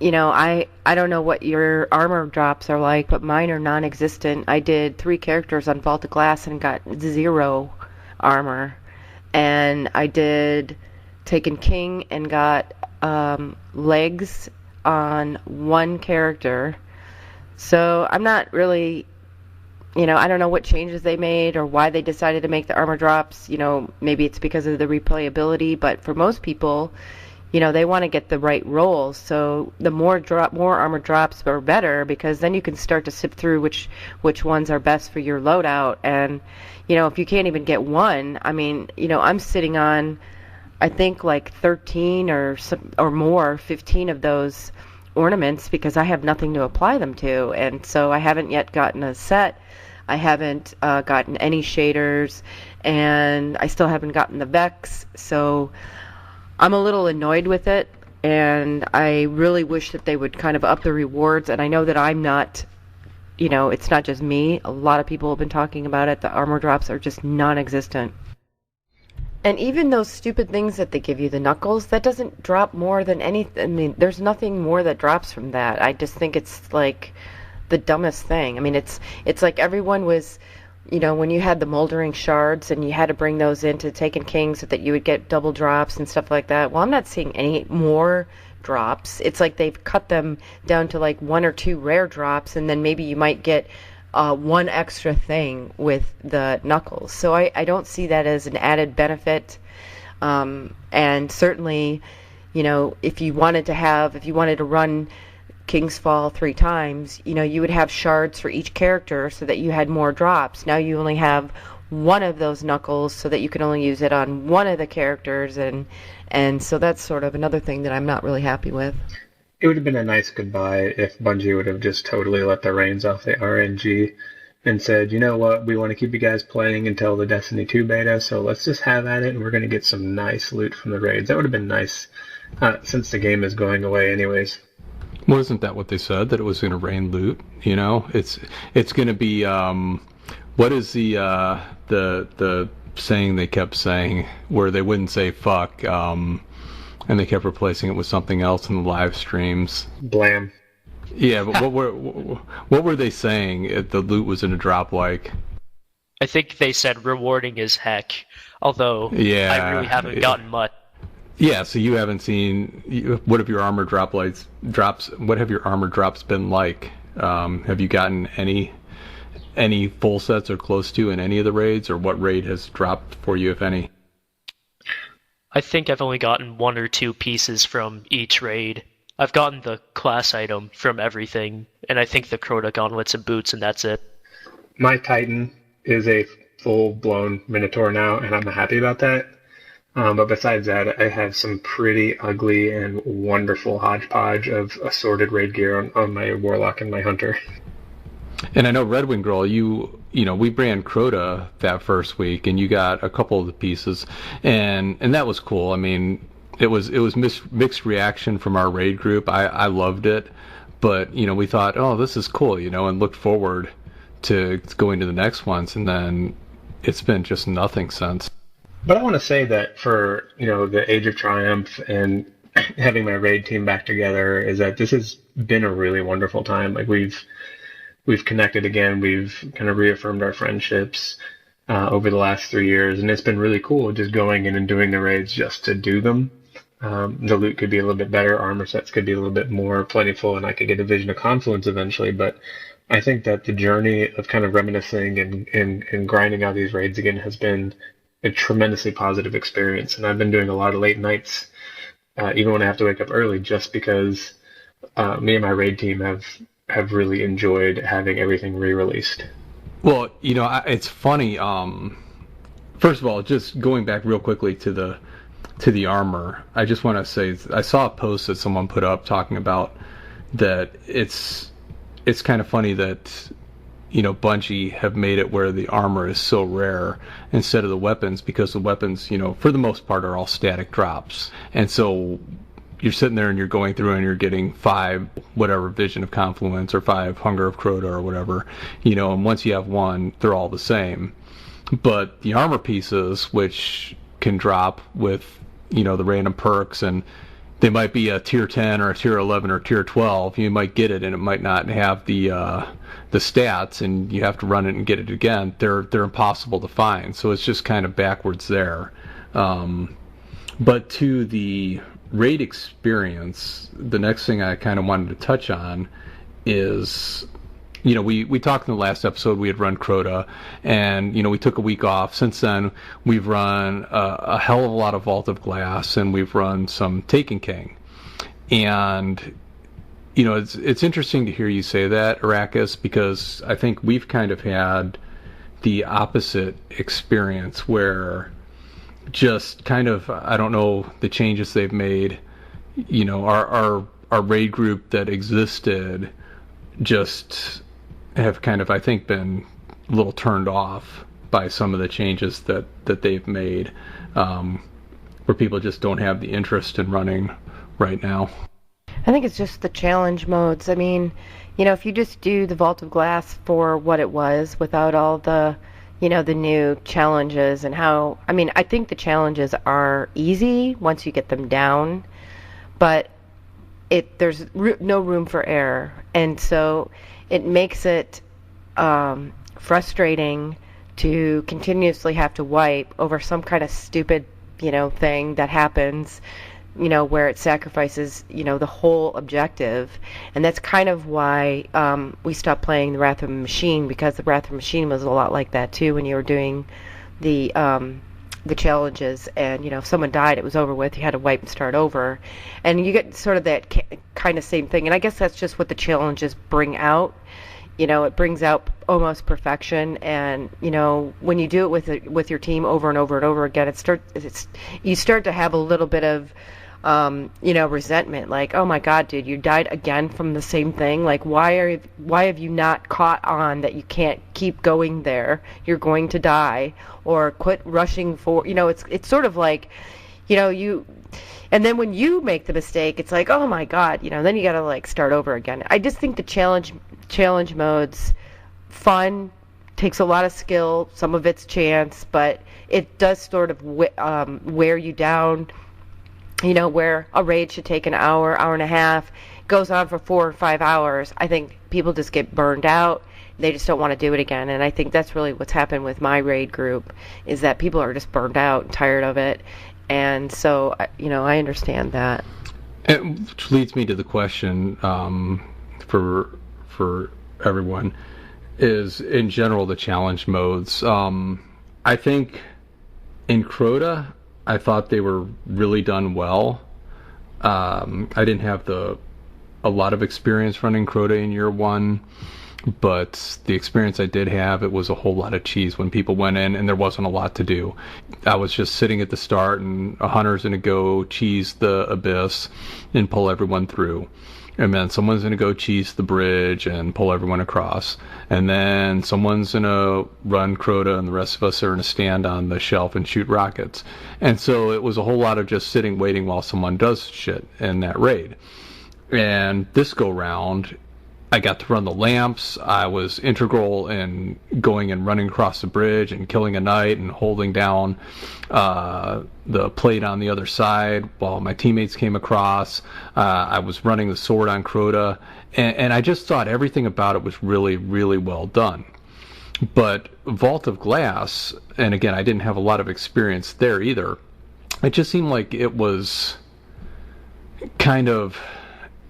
B: I don't know what your armor drops are like, but mine are non-existent. I did 3 characters on Vault of Glass and got 0 armor, and I did Taken King and got legs on 1 character. So I'm not really, I don't know what changes they made or why they decided to make the armor drops. Maybe it's because of the replayability, but for most people, they want to get the right rolls. So the more armor drops are better, because then you can start to sift through which ones are best for your loadout. And, if you can't even get 1, I mean, I'm sitting on, I think, like 13 or more, 15 of those ornaments, because I have nothing to apply them to, and so I haven't yet gotten a set. I haven't gotten any shaders, and I still haven't gotten the Vex, so I'm a little annoyed with it, and I really wish that they would kind of up the rewards. And I know that I'm not, it's not just me. A lot of people have been talking about it. The armor drops are just non-existent. And even those stupid things that they give you, the knuckles, that doesn't drop more than anything. I mean, there's nothing more that drops from that. I just think it's like the dumbest thing. I mean, it's like everyone was, when you had the moldering shards and you had to bring those into Taken King so that you would get double drops and stuff like that. Well, I'm not seeing any more drops. It's like they've cut them down to like 1 or 2 rare drops, and then maybe you might get 1 extra thing with the knuckles. So I don't see that as an added benefit. And certainly, if you wanted to run King's Fall 3 times, you would have shards for each character so that you had more drops. Now you only have 1 of those knuckles so that you can only use it on 1 of the characters, and so that's sort of another thing that I'm not really happy with.
C: It would have been a nice goodbye if Bungie would have just totally let the reins off the RNG and said, you know what, we want to keep you guys playing until the Destiny 2 beta, so let's just have at it, and we're going to get some nice loot from the raids. That would have been nice, since the game is going away anyways.
A: Well, isn't that what they said, that it was going to rain loot? It's going to be, what is the saying they kept saying, where they wouldn't say fuck, and they kept replacing it with something else in the live streams.
C: Blam.
A: Yeah, but what were they saying the loot was in a drop like?
D: I think they said rewarding as heck, although
A: yeah,
D: I really haven't gotten much.
A: Yeah, so you haven't seen, what have your armor drops been like? Have you gotten any full sets or close to in any of the raids, or what raid has dropped for you, if any?
D: I think I've only gotten 1 or 2 pieces from each raid. I've gotten the class item from everything, and I think the Crota gauntlets and boots, and that's it.
C: My Titan is a full-blown Minotaur now, and I'm happy about that. But besides that, I have some pretty ugly and wonderful hodgepodge of assorted raid gear on my Warlock and my Hunter.
A: And I know RedWingGirl, you know, we ran Crota that first week, and you got a couple of the pieces, and that was cool. I mean, it was mixed reaction from our raid group. I loved it, but you know, we thought, oh, this is cool, you know, and looked forward to going to the next ones, and then it's been just nothing since.
C: But I want to say that for, you know, the Age of Triumph and having my raid team back together, is that this has been a really wonderful time. Like we've connected again. We've kind of reaffirmed our friendships over the last 3 years, and it's been really cool just going in and doing the raids just to do them. The loot could be a little bit better, armor sets could be a little bit more plentiful, and I could get a Vision of Confluence eventually, but I think that the journey of kind of reminiscing and grinding out these raids again has been a tremendously positive experience, and I've been doing a lot of late nights, even when I have to wake up early, just because me and my raid team have really enjoyed having everything re-released.
A: Well, you know, it's funny. First of all, just going back real quickly to the armor, I just want to say I saw a post that someone put up talking about that it's kind of funny that, you know, Bungie have made it where the armor is so rare instead of the weapons, because the weapons, you know, for the most part are all static drops. And so you're sitting there and you're going through and you're getting 5 whatever Vision of Confluence or 5 Hunger of Crota or whatever, you know, and once you have one, they're all the same. But the armor pieces, which can drop with, you know, the random perks, and they might be a tier 10 or a tier 11 or tier 12, you might get it and it might not have the stats, and you have to run it and get it again. They're impossible to find, so it's just kind of backwards there. But to the raid experience, the next thing I kind of wanted to touch on is, you know, we talked in the last episode, we had run Crota, and, you know, we took a week off. Since then, we've run a hell of a lot of Vault of Glass, and we've run some Taken King. And, you know, it's interesting to hear you say that, Arrakis, because I think we've kind of had the opposite experience where just kind of, I don't know, the changes they've made, you know, our raid group that existed just have kind of, I think, been a little turned off by some of the changes that they've made, where people just don't have the interest in running right now.
B: I think it's just the challenge modes. I mean, you know, if you just do the Vault of Glass for what it was without all the, you know, the new challenges and how, I mean, I think the challenges are easy once you get them down, but there's no room for error. And so it makes it frustrating to continuously have to wipe over some kind of stupid, you know, thing that happens, you know, where it sacrifices, you know, the whole objective. And that's kind of why we stopped playing the Wrath of the Machine, because the Wrath of the Machine was a lot like that too, when you were doing the challenges, and, you know, if someone died, it was over with. You had to wipe and start over, and you get sort of that kind of same thing. And I guess that's just what the challenges bring out. You know, it brings out almost perfection, and, you know, when you do it with your team over and over and over again, you start to have a little bit of you know, resentment, like, oh my god, dude, you died again from the same thing. Like, why have you not caught on that you can't keep going there? You're going to die, or quit rushing for, you know, it's sort of like, you know, and then when you make the mistake, it's like, oh my god, you know, then you got to like start over again. I just think the challenge modes fun, takes a lot of skill, some of it's chance, but it does sort of wear you down. You know, where a raid should take an hour and a half, goes on for 4 or 5 hours. I think people just get burned out. They just don't want to do it again. And I think that's really what's happened with my raid group, is that people are just burned out and tired of it. And so, you know, I understand that. Which
A: leads me to the question for everyone. is in general the challenge modes. I think in Crota, I thought they were really done well. I didn't have a lot of experience running Crota in year one, but the experience I did have, it was a whole lot of cheese when people went in and there wasn't a lot to do. I was just sitting at the start and a hunter's going to go cheese the abyss and pull everyone through. And then someone's going to go cheese the bridge and pull everyone across. And then someone's going to run Crota and the rest of us are going to stand on the shelf and shoot rockets. And so it was a whole lot of just sitting waiting while someone does shit in that raid. And this go round, I got to run the lamps. I was integral in going and running across the bridge and killing a knight and holding down the plate on the other side while my teammates came across. I was running the sword on Crota, and I just thought everything about it was really, really well done. But Vault of Glass, and again, I didn't have a lot of experience there either. It just seemed like it was kind of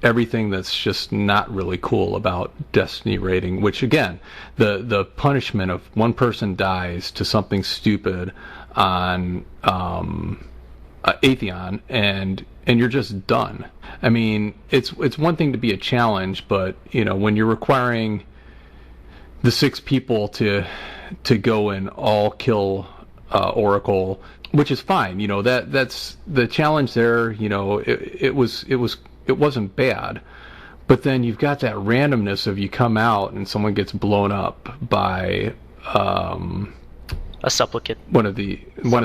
A: everything that's just not really cool about Destiny raiding, which again, the punishment of one person dies to something stupid on Atheon and you're just done. I mean, it's one thing to be a challenge, but you know, when you're requiring the 6 people to go and all kill Oracle, which is fine, you know, that's the challenge there, you know, it wasn't bad, but then you've got that randomness of you come out and someone gets blown up by
D: a supplicant.
A: One of the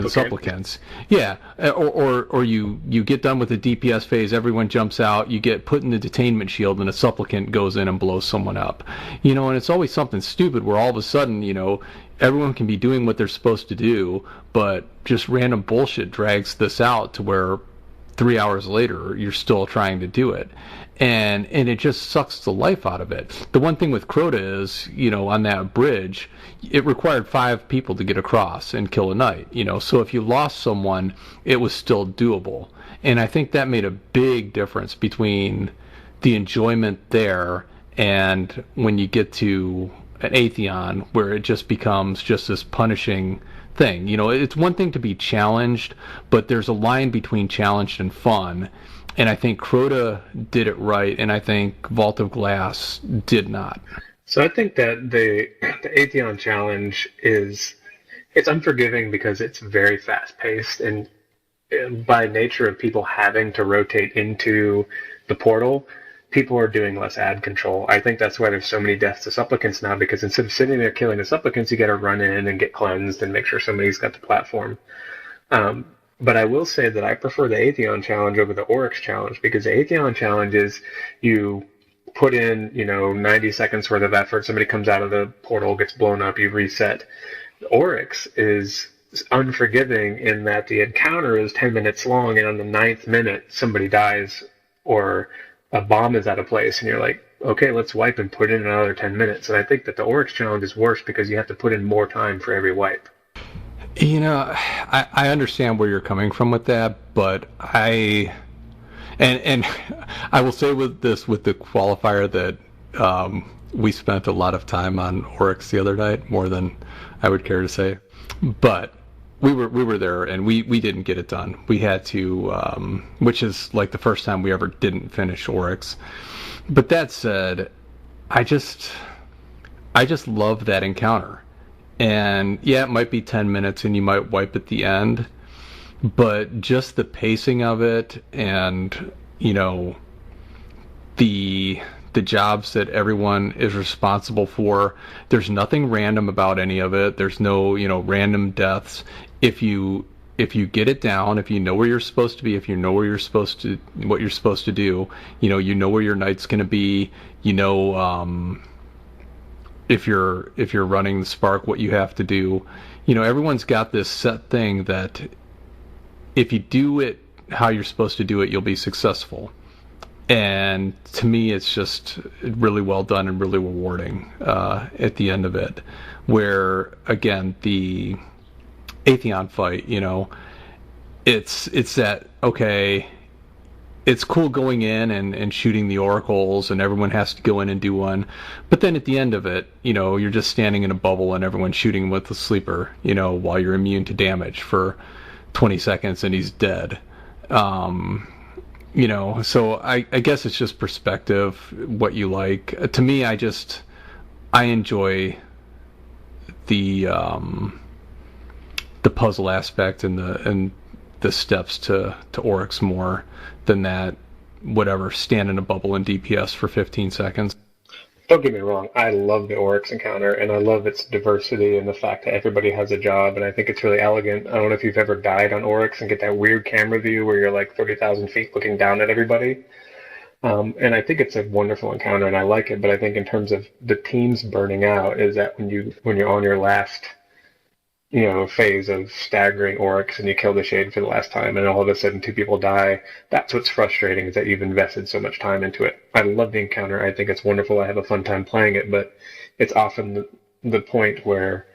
A: supplicants. Yeah, or you get done with the DPS phase, everyone jumps out, you get put in the detainment shield, and a supplicant goes in and blows someone up. You know, and it's always something stupid where all of a sudden, you know, everyone can be doing what they're supposed to do, but just random bullshit drags this out to where 3 hours later you're still trying to do it, and it just sucks the life out of it. The one thing with Crota is, you know, on that bridge it required 5 people to get across and kill a knight, you know, so if you lost someone it was still doable, and I think that made a big difference between the enjoyment there and when you get to an Atheon where it just becomes just this punishing thing. You know, it's one thing to be challenged, but there's a line between challenged and fun, and I think Crota did it right, and I think Vault of Glass did not.
C: So I think that the Atheon challenge it's unforgiving because it's very fast paced, and by nature of people having to rotate into the portal, people are doing less ad control. I think that's why there's so many deaths to supplicants now, because instead of sitting there killing the supplicants, you got to run in and get cleansed and make sure somebody's got the platform. But I will say that I prefer the Atheon challenge over the Oryx challenge, because the Atheon challenge is you put in, you know, 90 seconds worth of effort, somebody comes out of the portal, gets blown up, you reset. The Oryx is unforgiving in that the encounter is 10 minutes long, and on the 9th minute somebody dies or a bomb is out of place, and you're like, okay, let's wipe and put in another 10 minutes. And I think that the Oryx challenge is worse because you have to put in more time for every wipe.
A: You know, I understand where you're coming from with that, but and I will say with the qualifier that we spent a lot of time on Oryx the other night, more than I would care to say. But we were there and we didn't get it done. We had to, which is like the first time we ever didn't finish Oryx. But that said, I just love that encounter. And yeah, it might be 10 minutes and you might wipe at the end, but just the pacing of it and, you know, the jobs that everyone is responsible for, there's nothing random about any of it. There's no, you know, random deaths. If you get it down, if you know where you're supposed to be, if you know where you're supposed to, what you're supposed to do, you know where your knight's going to be, you know, if you're running the spark, what you have to do. You know, everyone's got this set thing that if you do it how you're supposed to do it, you'll be successful. And to me, it's just really well done and really rewarding at the end of it. Where, again, the Atheon fight, you know, it's that, okay, it's cool going in and shooting the oracles, and everyone has to go in and do one. But then at the end of it, you're just standing in a bubble and everyone's shooting with the sleeper, while you're immune to damage for 20 seconds and he's dead. So I guess it's just perspective, what you like. To me, I enjoy the puzzle aspect and the steps to Oryx more than that whatever stand in a bubble in DPS for 15 seconds.
C: Don't get me wrong, I love the Oryx encounter, and I love its diversity and the fact that everybody has a job, and I think it's really elegant. I don't know if you've ever died on Oryx and get that weird camera view where you're like 30,000 feet looking down at everybody. And I think it's a wonderful encounter, and I like it, but I think in terms of the teams burning out is that when you're on your last phase of staggering Oryx and you kill the Shade for the last time and all of a sudden 2 people die, that's what's frustrating, is that you've invested so much time into it. I love the encounter. I think it's wonderful. I have a fun time playing it, but it's often the point where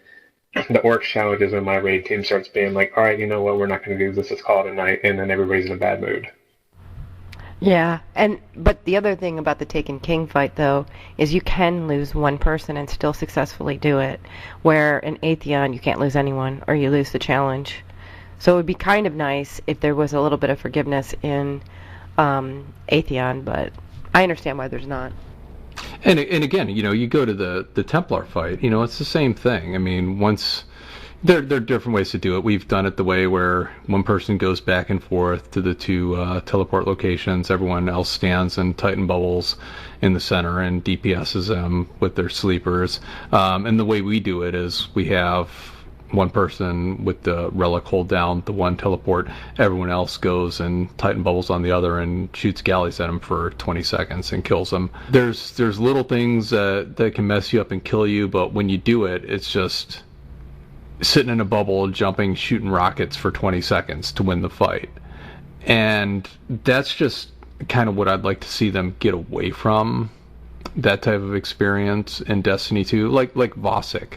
C: the Oryx challenge is when my raid team starts being like, all right, you know what, we're not going to do this, let's call it a night, and then everybody's in a bad mood.
B: Yeah, but the other thing about the Taken King fight, though, is you can lose one person and still successfully do it, where in Atheon you can't lose anyone, or you lose the challenge. So it would be kind of nice if there was a little bit of forgiveness in Atheon, but I understand why there's not.
A: And again, you go to the Templar fight, it's the same thing. I mean, once... There are different ways to do it. We've done it the way where one person goes back and forth to the 2 teleport locations. Everyone else stands in Titan bubbles in the center and DPSs them with their sleepers. And the way we do it is we have one person with the relic hold down the one teleport. Everyone else goes and Titan bubbles on the other and shoots galleys at them for 20 seconds and kills them. There's little things that can mess you up and kill you, but when you do it, it's just... sitting in a bubble, jumping, shooting rockets for 20 seconds to win the fight. And that's just kind of what I'd like to see them get away from, that type of experience in Destiny 2. Like Vosik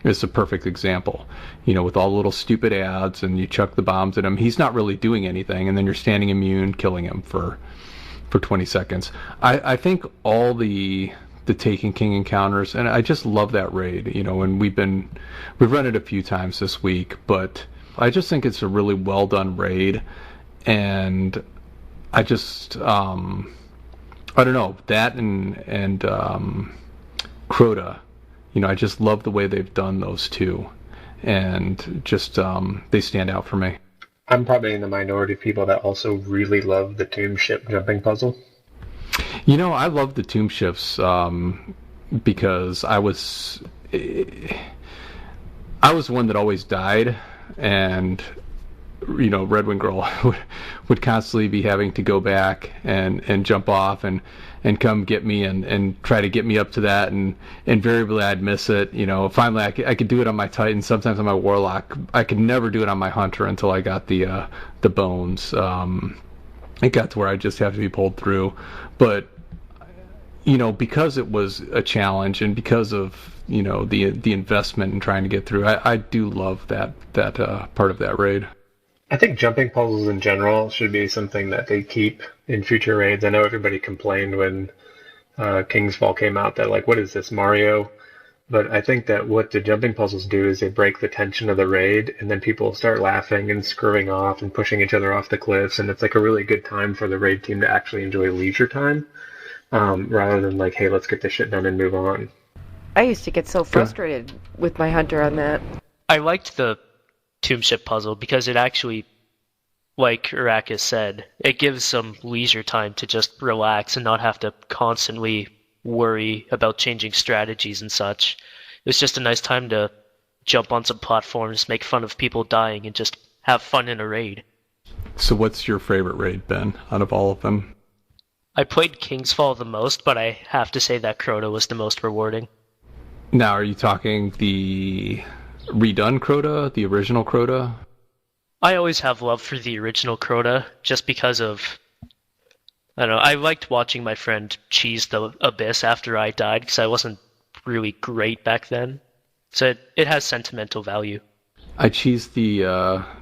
A: is a perfect example. With all the little stupid ads and you chuck the bombs at him, he's not really doing anything, and then you're standing immune, killing him for 20 seconds. I think all the Taken King encounters, and I just love that raid, and we've run it a few times this week, but I just think it's a really well done raid, and I just I don't know, that and Crota, I just love the way they've done those 2, and just they stand out for me.
C: I'm probably in the minority of people that also really love the tomb ship jumping puzzle.
A: I love the tomb shifts because I was one that always died, and RedWingGirl would constantly be having to go back and jump off and come get me and try to get me up to that, and invariably I'd miss it. Finally I could do it on my Titan, sometimes on my Warlock. I could never do it on my Hunter until I got the bones. It got to where I just have to be pulled through, but because it was a challenge and because of the investment in trying to get through, I do love that part of that raid.
C: I think jumping puzzles in general should be something that they keep in future raids. I know everybody complained when King's Fall came out that, like, what is this, Mario? But I think that what the jumping puzzles do is they break the tension of the raid, and then people start laughing and screwing off and pushing each other off the cliffs, and it's like a really good time for the raid team to actually enjoy leisure time, rather than like, hey, let's get this shit done and move on.
B: I used to get so frustrated with my Hunter on that.
D: I liked the tomb ship puzzle because it actually, like Arrakis said, it gives some leisure time to just relax and not have to constantly worry about changing strategies and such. It was just a nice time to jump on some platforms, make fun of people dying, and just have fun in a raid.
A: So what's your favorite raid, Ben, out of all of them?
D: I played King's Fall the most, but I have to say that Crota was the most rewarding.
A: Now, are you talking the redone Crota, the original Crota?
D: I always have love for the original Crota, just because of... I don't know, I liked watching my friend cheese the Abyss after I died, because I wasn't really great back then. So it has sentimental value.
A: I cheesed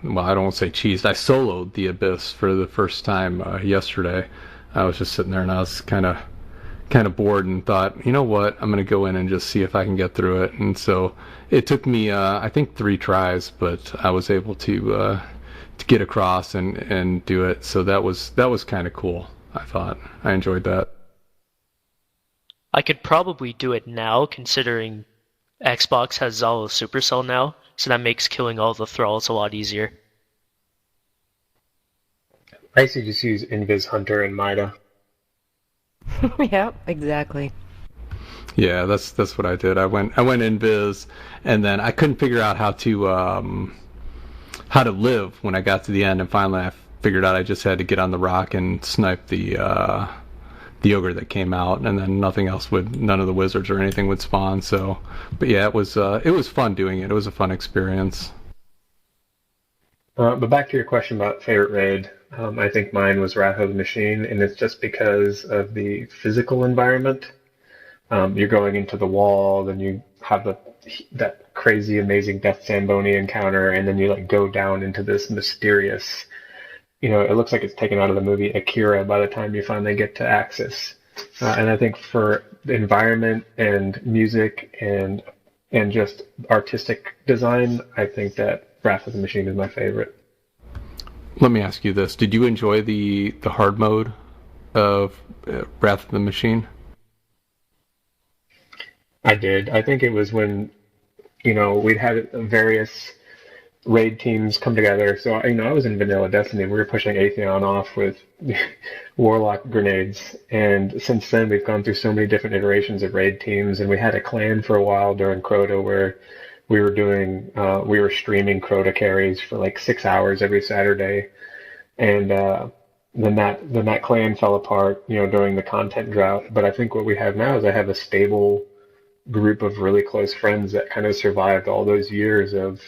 A: well, I don't want to say cheesed. I soloed the Abyss for the first time yesterday. I was just sitting there and I was kind of bored and thought, you know what, I'm going to go in and just see if I can get through it. And so it took me, I think 3 tries, but I was able to get across and do it. So that was kind of cool. I thought I enjoyed that.
D: I could probably do it now, considering Xbox has Zalo Supercell now, so that makes killing all the thralls a lot easier.
C: I used to just use Invis Hunter and Mida.
B: Yep, exactly.
A: Yeah, that's what I did. I went Invis, and then I couldn't figure out how to live when I got to the end, and finally I figured out I just had to get on the rock and snipe the ogre that came out, and then none of the wizards or anything would spawn. So, but yeah, it was fun doing it. It was a fun experience.
C: But back to your question about favorite raid, I think mine was Wrath of the Machine, and it's just because of the physical environment. You're going into the wall, then you have that crazy, amazing Death Zamboni encounter, and then you like go down into this mysterious, it looks like it's taken out of the movie Akira by the time you finally get to Axis. And I think for the environment and music and just artistic design, I think that Wrath of the Machine is my favorite.
A: Let me ask you this: did you enjoy the hard mode of Wrath of the Machine?
C: I did. I think it was when, we'd had various raid teams come together. So, I was in vanilla Destiny. We were pushing Atheon off with Warlock grenades. And since then, we've gone through so many different iterations of raid teams. And we had a clan for a while during Crota where we were streaming Crota carries for like 6 hours every Saturday. And then that clan fell apart, during the content drought. But I think what we have now is I have a stable group of really close friends that kind of survived all those years of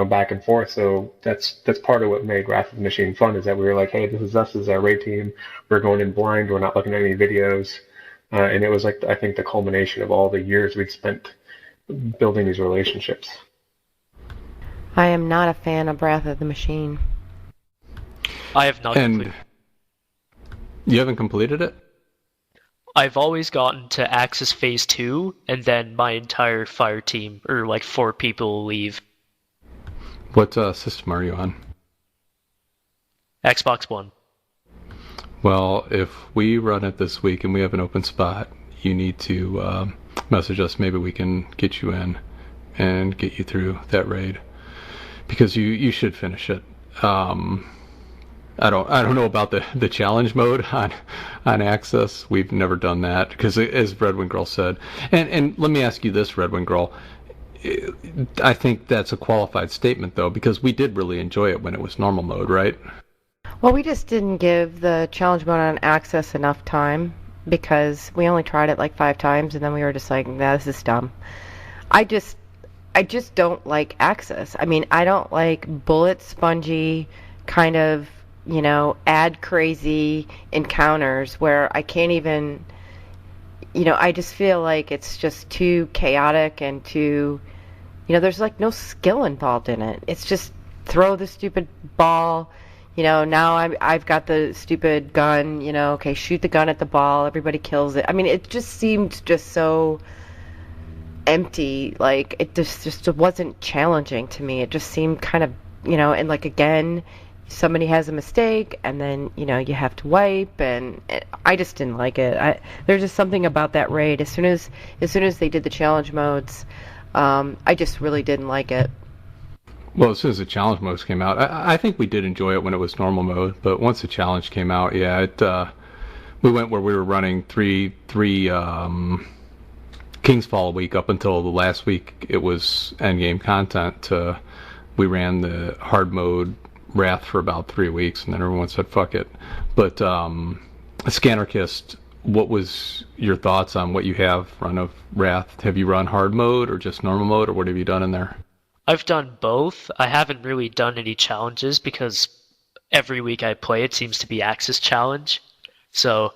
C: back and forth. So that's part of what made Wrath of the Machine fun, is that we were like, hey, this is our raid team. We're going in blind. We're not looking at any videos, and it was like, I think, the culmination of all the years we'd spent building these relationships.
B: I am not a fan of Wrath of the Machine.
D: I have not completed.
A: You haven't completed it?
D: I've always gotten to Axis Phase 2, and then my entire fire team, or like 4 people, will leave.
A: What system are you on?
D: Xbox One.
A: Well, if we run it this week and we have an open spot, you need to message us. Maybe we can get you in and get you through that raid, because you should finish it. I don't know about the challenge mode on Access. We've never done that, because as RedWingGirl said, and let me ask you this, RedWingGirl, I think that's a qualified statement though, because we did really enjoy it when it was normal mode, right?
B: Well, we just didn't give the challenge mode on Access enough time, because we only tried it like 5 times, and then we were just like, nah, this is dumb. I just don't like Access. I mean, I don't like bullet spongy kind of, ad crazy encounters where I can't even, I just feel like it's just too chaotic and too, there's like no skill involved in it. It's just throw the stupid ball, now I've got the stupid gun, okay, shoot the gun at the ball, everybody kills it. I mean, it just seemed just so empty. Like, it just wasn't challenging to me. It just seemed kind of, and like, again, somebody has a mistake, and then you have to wipe, and I just didn't like it. There's just something about that raid. As soon as they did the challenge modes, I just really didn't like it.
A: Well, as soon as the challenge modes came out, I think we did enjoy it when it was normal mode. But once the challenge came out, yeah, we went where we were running three King's Fall a week up until the last week. It was endgame content. We ran the hard mode Wrath for about 3 weeks, and then everyone said fuck it. But skAnarkist, what was your thoughts on what you have run of Wrath? Have you run hard mode or just normal mode, or what have you done in there?
D: I've done both. I haven't really done any challenges, because every week I play it seems to be Axis challenge, so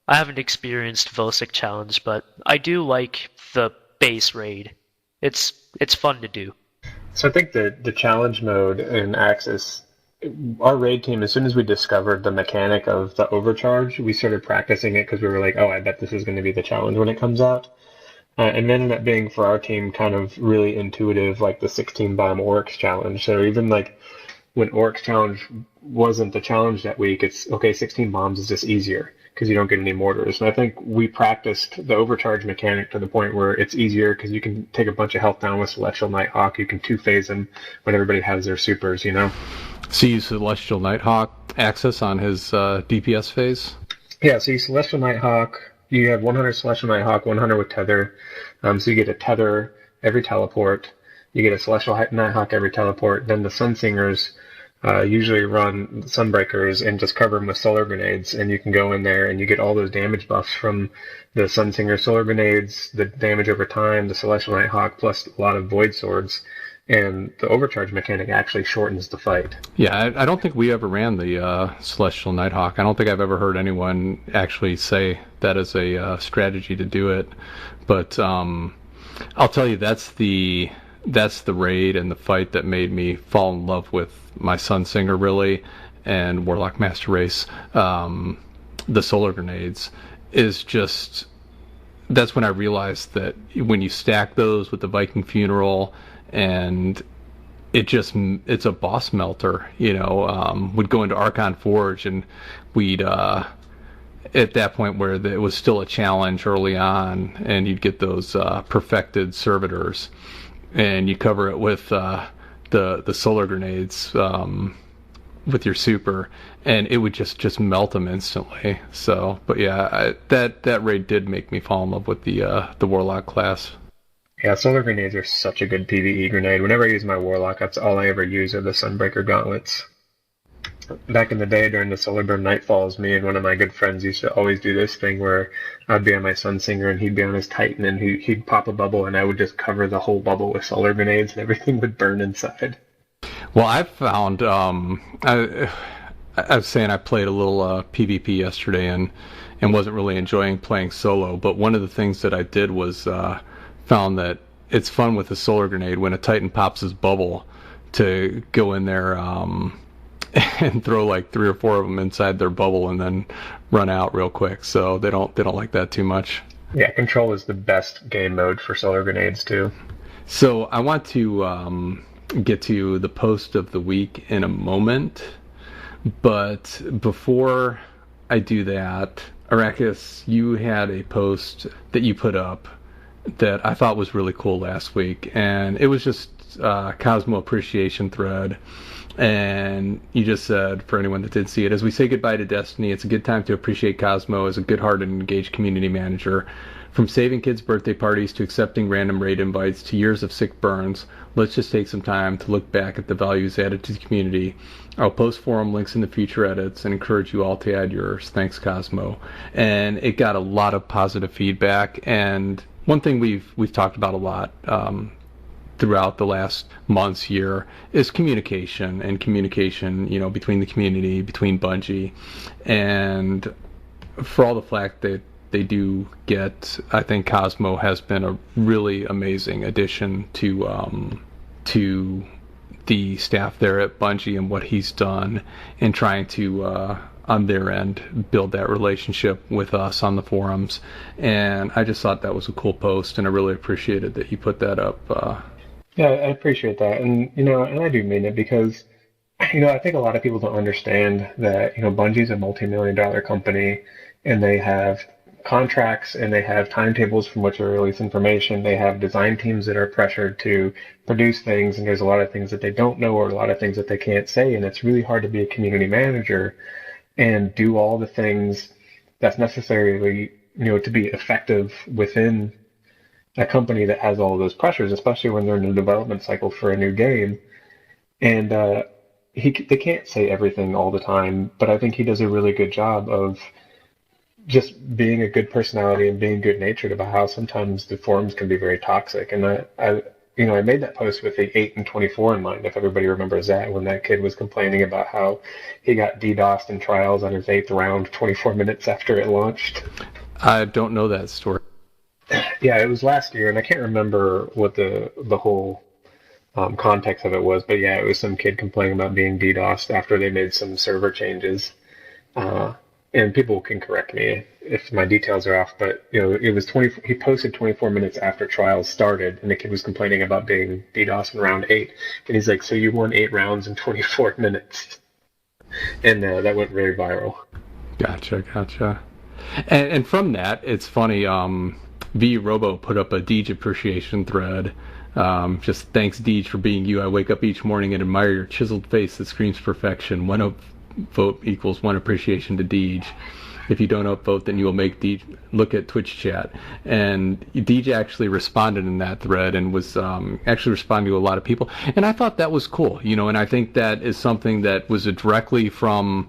D: I haven't experienced Vosic challenge, but I do like the base raid. It's fun to do.
C: So I think the challenge mode in Axis, our raid team, as soon as we discovered the mechanic of the overcharge, we started practicing it because we were like, oh, I bet this is going to be the challenge when it comes out. And then ended up being, for our team, kind of really intuitive, like the 16 bomb Oryx challenge. So even like when Oryx challenge wasn't the challenge that week, it's okay, 16 bombs is just easier because you don't get any mortars. And I think we practiced the overcharge mechanic to the point where it's easier because you can take a bunch of health down with Celestial Nighthawk. You can two-phase them when everybody has their supers, you know?
A: So you use Celestial Nighthawk access on his DPS phase?
C: Yeah, so you Celestial Nighthawk, you have 100 Celestial Nighthawk, 100 with Tether. So you get a Tether every teleport. You get a Celestial Nighthawk every teleport. Then the Sunsingers usually run Sunbreakers and just cover them with solar grenades, and you can go in there and you get all those damage buffs from the Sunsinger solar grenades, the damage over time, the Celestial Nighthawk, plus a lot of Void Swords. And the overcharge mechanic actually shortens the fight.
A: Yeah, I don't think we ever ran the Celestial Nighthawk. I don't think I've ever heard anyone actually say that is a strategy to do it. But I'll tell you, that's the raid and the fight that made me fall in love with my Sunsinger, really, and Warlock Master Race. The solar grenades is just... That's when I realized that when you stack those with the Viking Funeral... and it's a boss melter, you know. We'd go into Archon Forge and we'd at that point where it was still a challenge early on, and you'd get those perfected servitors, and you cover it with the solar grenades with your super, and it would just melt them instantly. So, but yeah, that raid did make me fall in love with the Warlock class.
C: Yeah, solar grenades are such a good PvE grenade. Whenever I use my Warlock, that's all I ever use are the Sunbreaker gauntlets. Back in the day during the Solar Burn Nightfalls, me and one of my good friends used to always do this thing where I'd be on my Sunsinger and he'd be on his Titan, and he'd pop a bubble and I would just cover the whole bubble with solar grenades and everything would burn inside.
A: Well, I've found, I was saying I played a little PvP yesterday and wasn't really enjoying playing solo, but one of the things that I did was... found that it's fun with a solar grenade when a Titan pops his bubble to go in there and throw like 3 or 4 of them inside their bubble and then run out real quick. So they don't like that too much.
C: Yeah, Control is the best game mode for solar grenades too.
A: So I want to get to the post of the week in a moment, but before I do that, Arrakis, you had a post that you put up that I thought was really cool last week, and it was just Cosmo appreciation thread, and you just said, for anyone that did see it, as we say goodbye to Destiny, it's a good time to appreciate Cosmo as a good-hearted and engaged community manager. From saving kids' birthday parties to accepting random raid invites to years of sick burns, let's just take some time to look back at the values added to the community. I'll post forum links in the future edits and encourage you all to add yours. Thanks, Cosmo. And it got a lot of positive feedback, and one thing we've talked about a lot throughout the last months, year, is communication, you know, between the community, between Bungie, and for all the flack that they do get, I think Cosmo has been a really amazing addition to the staff there at Bungie and what he's done in trying to on their end build that relationship with us on the forums. And I just thought that was a cool post, and I really appreciated that you put that up.
C: Yeah, I appreciate that, and and I do mean it because I think a lot of people don't understand that Bungie's a multi-million-dollar company, and they have contracts and they have timetables from which they release information. They have design teams that are pressured to produce things, and there's a lot of things that they don't know or a lot of things that they can't say, and it's really hard to be a community manager and do all the things that's necessarily, to be effective within a company that has all of those pressures, especially when they're in a development cycle for a new game. And they can't say everything all the time, but I think he does a really good job of just being a good personality and being good-natured about how sometimes the forums can be very toxic. And I made that post with the 8 and 24 in mind, if everybody remembers that, when that kid was complaining about how he got DDoSed in trials on his 8th round 24 minutes after it launched.
A: I don't know that story.
C: Yeah, it was last year, and I can't remember what the whole context of it was, but yeah, it was some kid complaining about being DDoSed after they made some server changes. And people can correct me if my details are off, but it was he posted 24 minutes after trials started, and the kid was complaining about being DDoSed in round 8, and he's like, "So you won 8 rounds in 24 minutes?" And that went very viral.
A: Gotcha. And from that, it's funny. V Robo put up a Deej appreciation thread. Just thanks, Deej, for being you. I wake up each morning and admire your chiseled face that screams perfection. One vote equals 1 appreciation to Deej. If you don't upvote, then you will make Deej look at Twitch chat. And Deej actually responded in that thread and was actually responding to a lot of people. And I thought that was cool, and I think that is something that was directly from,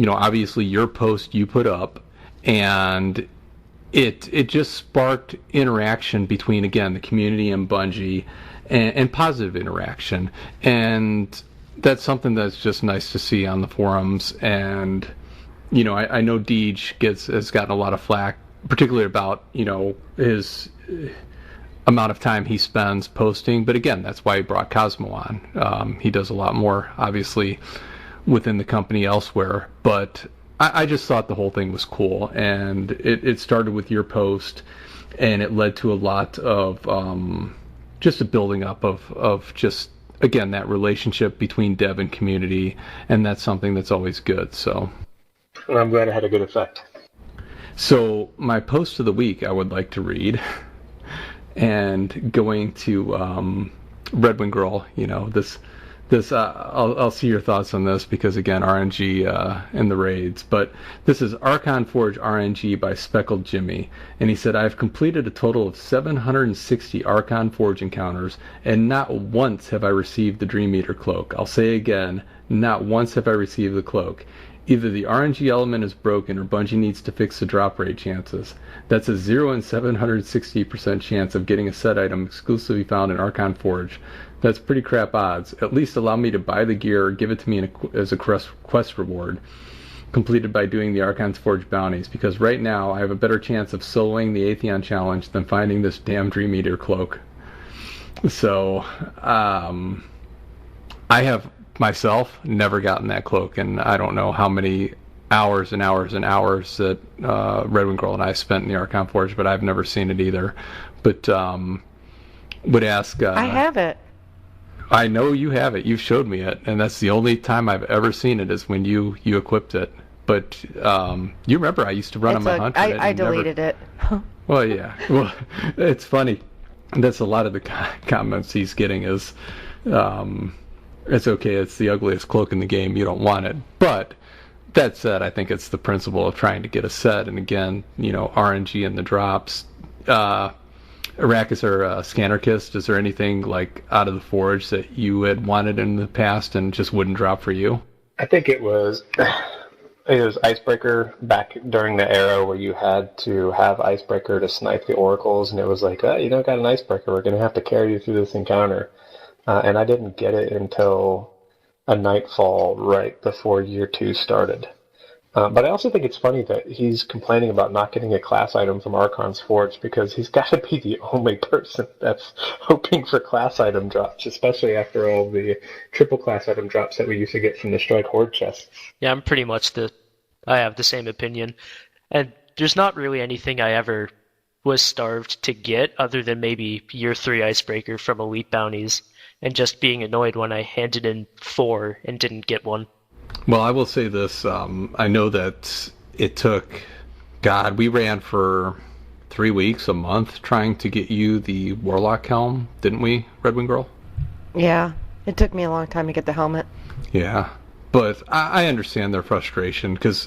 A: obviously your post you put up, and it just sparked interaction between, again, the community and Bungie, and positive interaction. And that's something that's just nice to see on the forums. And I know Deej has gotten a lot of flack, particularly about his amount of time he spends posting. But again, that's why he brought Cosmo on. He does a lot more, obviously, within the company elsewhere. But I just thought the whole thing was cool, and it started with your post, and it led to a lot of just a building up of just, again, that relationship between dev and community, and that's something that's always good. So,
C: well, I'm glad it had a good effect.
A: So my post of the week I would like to read, and going to RedWingGirl, this I'll see your thoughts on this, because again, RNG in the raids, but this is Archon Forge RNG by Speckled Jimmy, and he said, "I've completed a total of 760 Archon Forge encounters, and not once have I received the Dream Eater cloak. I'll say again, not once have I received the cloak. Either the RNG element is broken, or Bungie needs to fix the drop rate chances. That's a 0 in 760% chance of getting a set item exclusively found in Archon Forge. That's pretty crap odds. At least allow me to buy the gear or give it to me as a quest reward completed by doing the Archon's Forge bounties, because right now I have a better chance of soloing the Atheon challenge than finding this damn Dream Eater cloak." So I have myself never gotten that cloak, and I don't know how many hours and hours and hours that RedWingGirl and I spent in the Archon Forge, but I've never seen it either. But would ask...
B: I have it.
A: I know you have it. You've showed me it, and that's the only time I've ever seen it, is when you equipped it. But you remember I used to run on my hunt.
B: I deleted it.
A: Well, yeah. Well, it's funny. That's a lot of the comments he's getting is, it's okay, it's the ugliest cloak in the game, you don't want it. But that said, I think it's the principle of trying to get a set, and again, RNG in the drops. Arrakis or skAnarkist, is there anything like out of the Forge that you had wanted in the past and just wouldn't drop for you?
C: I think it was Icebreaker back during the era where you had to have Icebreaker to snipe the oracles, and it was like, you don't got an Icebreaker, we're going to have to carry you through this encounter. And I didn't get it until a nightfall right before year 2 started. But I also think it's funny that he's complaining about not getting a class item from Archon's Forge, because he's got to be the only person that's hoping for class item drops, especially after all the triple class item drops that we used to get from the Strike Horde chests.
D: Yeah, I'm pretty much I have the same opinion. And there's not really anything I ever was starved to get, other than maybe year 3 Icebreaker from Elite Bounties, and just being annoyed when I handed in 4 and didn't get one.
A: Well, I will say this. I know that it took, we ran for 3 weeks, a month, trying to get you the Warlock helm, didn't we, RedWingGirl?
B: Yeah, it took me a long time to get the helmet.
A: Yeah, but I understand their frustration, because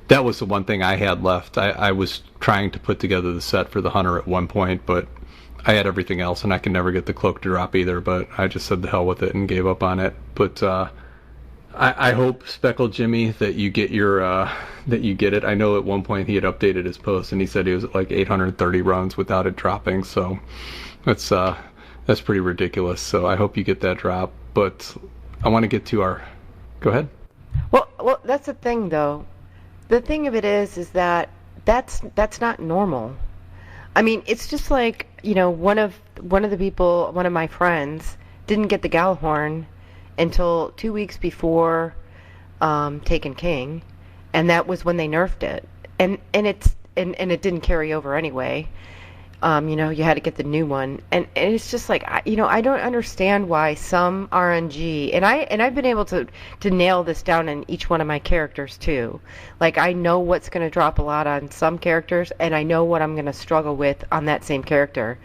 A: that was the one thing I had left. I was trying to put together the set for the Hunter at one point, but I had everything else, and I could never get the cloak to drop either, but I just said the hell with it and gave up on it. But I hope, Speckled Jimmy, that you get it. I know at one point he had updated his post, and he said he was at like 830 runs without it dropping, so that's pretty ridiculous. So I hope you get that drop. But I want to get to our... Go ahead.
B: Well, that's the thing, though. The thing of it is that that's not normal. I mean, it's just like one of my friends didn't get the Gjallarhorn until 2 weeks before Taken King, and that was when they nerfed it, and it didn't carry over anyway. You had to get the new one, and it's just like I don't understand why some RNG, and I've been able to nail this down in each one of my characters too. Like I know what's going to drop a lot on some characters, and I know what I'm going to struggle with on that same character,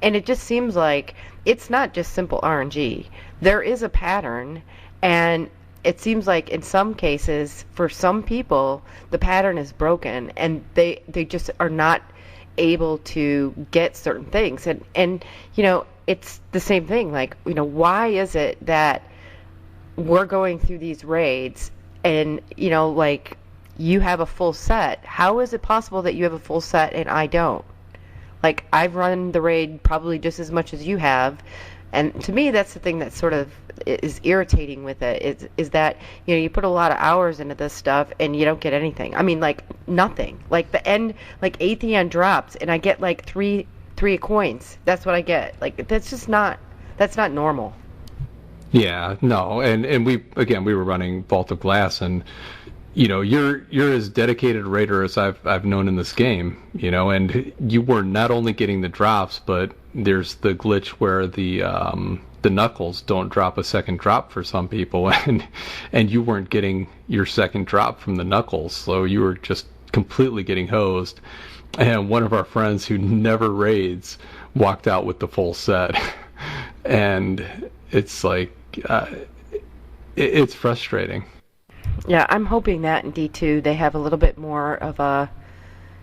B: and it just seems like it's not just simple RNG. There is a pattern, and it seems like in some cases, for some people, the pattern is broken, and they just are not able to get certain things, and it's the same thing. Like, why is it that we're going through these raids and like you have a full set? How is it possible that you have a full set and I don't? Like, I've run the raid probably just as much as you have, and to me that's the thing that sort of is irritating with it, is that you put a lot of hours into this stuff and you don't get anything. I mean, like nothing. Like the end, like Atheon drops and I get like three coins. That's what I get. Like that's not normal.
A: Yeah, no, and we were running Vault of Glass, and you're as dedicated a raider as I've known in this game, and you were not only getting the drops, but there's the glitch where the knuckles don't drop a second drop for some people, and you weren't getting your second drop from the knuckles, so you were just completely getting hosed. And one of our friends who never raids walked out with the full set, and it's like it's frustrating.
B: Yeah, I'm hoping that in D2 they have a little bit more of a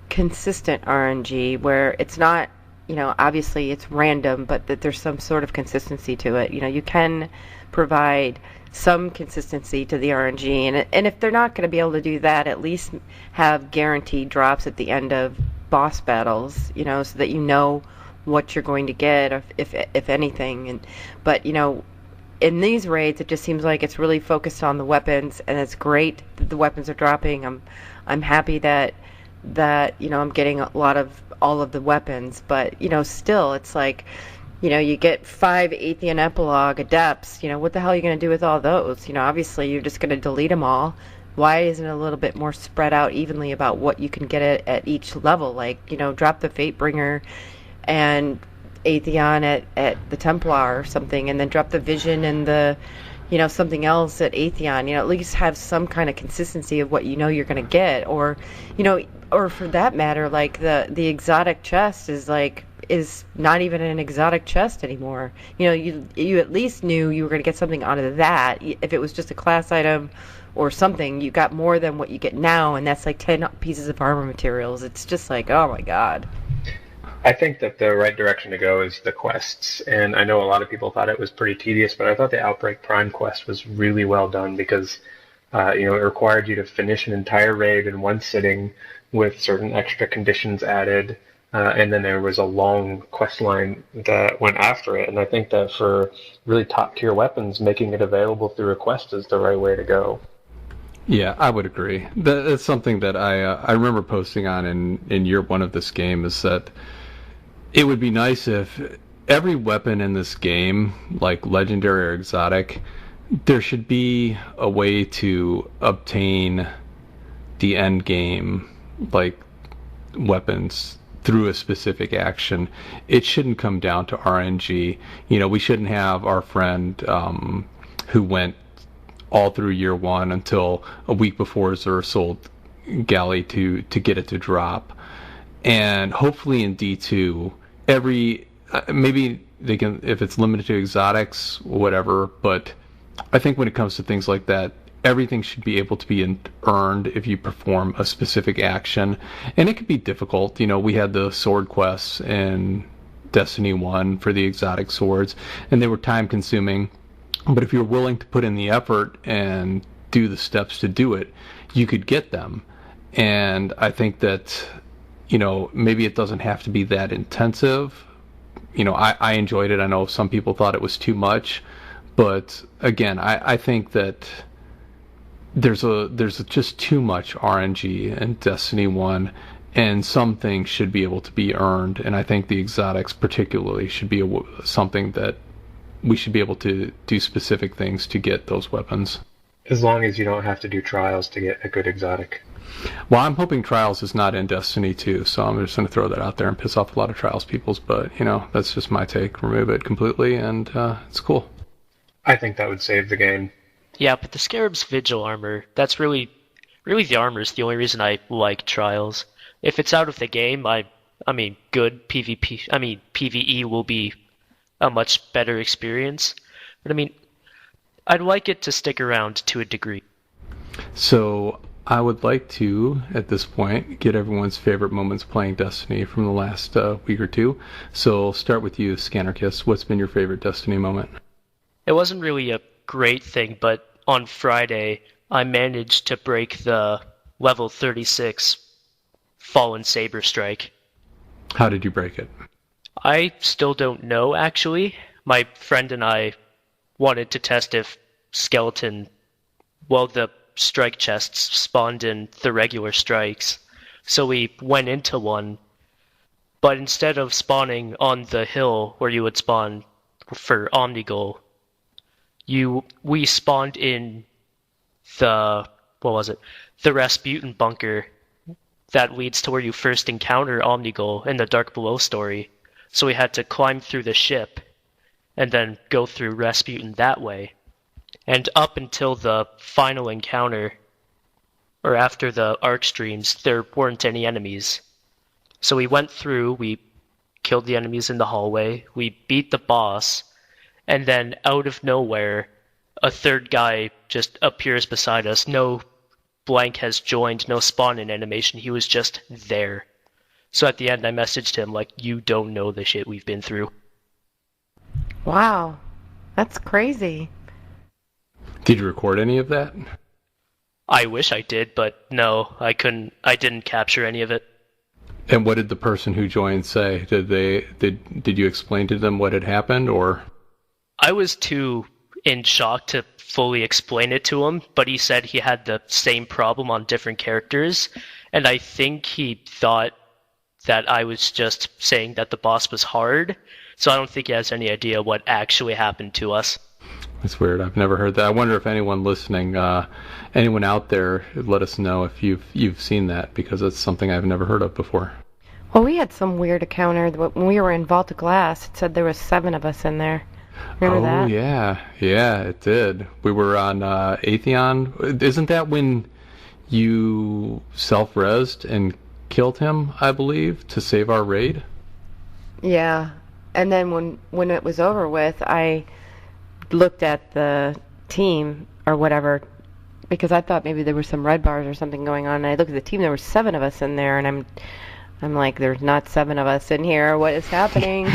B: consistent RNG where it's not, obviously it's random, but that there's some sort of consistency to it. You can provide some consistency to the RNG, and if they're not going to be able to do that, at least have guaranteed drops at the end of boss battles, so that you know what you're going to get, if anything. But in these raids, it just seems like it's really focused on the weapons, and it's great that the weapons are dropping. I'm happy that I'm getting a lot of all of the weapons, but still, it's like you get 5 Atheon Epilogue Adepts. What the hell are you going to do with all those? Obviously you're just going to delete them all. Why isn't it a little bit more spread out evenly about what you can get at each level? Like drop the Fatebringer and Atheon at the Templar or something, and then drop the Vision and the something else at Atheon. At least have some kind of consistency of what you're going to get, or or for that matter, like the exotic chest is not even an exotic chest anymore. You at least knew you were going to get something out of that. If it was just a class item or something, you got more than what you get now, and that's like 10 pieces of armor materials. It's just like, oh my god.
C: I think that the right direction to go is the quests, and I know a lot of people thought it was pretty tedious, but I thought the Outbreak Prime quest was really well done because it required you to finish an entire raid in one sitting with certain extra conditions added, and then there was a long quest line that went after it, and I think that for really top-tier weapons, making it available through a quest is the right way to go.
A: Yeah, I would agree. That's something that I remember posting on in year one of this game, is that it would be nice if every weapon in this game, like legendary or exotic, there should be a way to obtain the end game, like weapons, through a specific action. It shouldn't come down to RNG. We shouldn't have our friend who went all through year one until a week before Zur sold Galley to get it to drop. And hopefully in D2, maybe they can, if it's limited to exotics, whatever, but I think when it comes to things like that, everything should be able to be earned if you perform a specific action. And it could be difficult. We had the sword quests in Destiny 1 for the exotic swords, and they were time consuming. But if you're willing to put in the effort and do the steps to do it, you could get them. And I think that, maybe it doesn't have to be that intensive. I enjoyed it. I know some people thought it was too much. But again, I think that there's just too much RNG in Destiny 1. and some things should be able to be earned, and I think the exotics particularly should be something that we should be able to do specific things to get those weapons.
C: As long as you don't have to do trials to get a good exotic.
A: Well, I'm hoping Trials is not in Destiny 2, so I'm just going to throw that out there and piss off a lot of Trials peoples, but, that's just my take. Remove it completely, and it's cool.
C: I think that would save the game.
D: Yeah, but the Scarab's Vigil armor, that's really the armor is the only reason I like Trials. If it's out of the game, good PvE will be a much better experience. But I'd like it to stick around to a degree.
A: So I would like to, at this point, get everyone's favorite moments playing Destiny from the last week or two. So I'll start with you, skAnarkist. What's been your favorite Destiny moment?
D: It wasn't really a great thing, but on Friday, I managed to break the level 36 Fallen Saber Strike.
A: How did you break it?
D: I still don't know, actually. My friend and I wanted to test if the strike chests spawned in the regular strikes. So we went into one, but instead of spawning on the hill where you would spawn for Omnigul, we spawned in the Rasputin bunker that leads to where you first encounter Omnigul in the Dark Below story. So we had to climb through the ship and then go through Rasputin that way. And up until the final encounter, or after the arc streams, there weren't any enemies. So we went through, we killed the enemies in the hallway, we beat the boss, and then out of nowhere, a third guy just appears beside us. No blank has joined, no spawn-in animation, he was just there. So at the end I messaged him like, you don't know the shit we've been through.
B: Wow, that's crazy.
A: Did you record any of that?
D: I wish I did, but no, I couldn't. I didn't capture any of it.
A: And what did the person who joined say? Did you explain to them what had happened, or?
D: I was too in shock to fully explain it to him, but he said he had the same problem on different characters, and I think he thought that I was just saying that the boss was hard, so I don't think he has any idea what actually happened to us.
A: That's weird. I've never heard that. I wonder if anyone listening, anyone out there, let us know if you've seen that, because it's something I've never heard of before.
B: Well, we had some weird encounter when we were in Vault of Glass. It said there was 7 of us in there. Remember that?
A: Oh, yeah, it did. We were on Atheon. Isn't that when you self-resed and killed him, I believe, to save our raid?
B: Yeah, and then when it was over with, I looked at the team or whatever, because I thought maybe there were some red bars or something going on, and I looked at the team, there were 7 of us in there, and I'm like, there's not 7 of us in here, what is happening?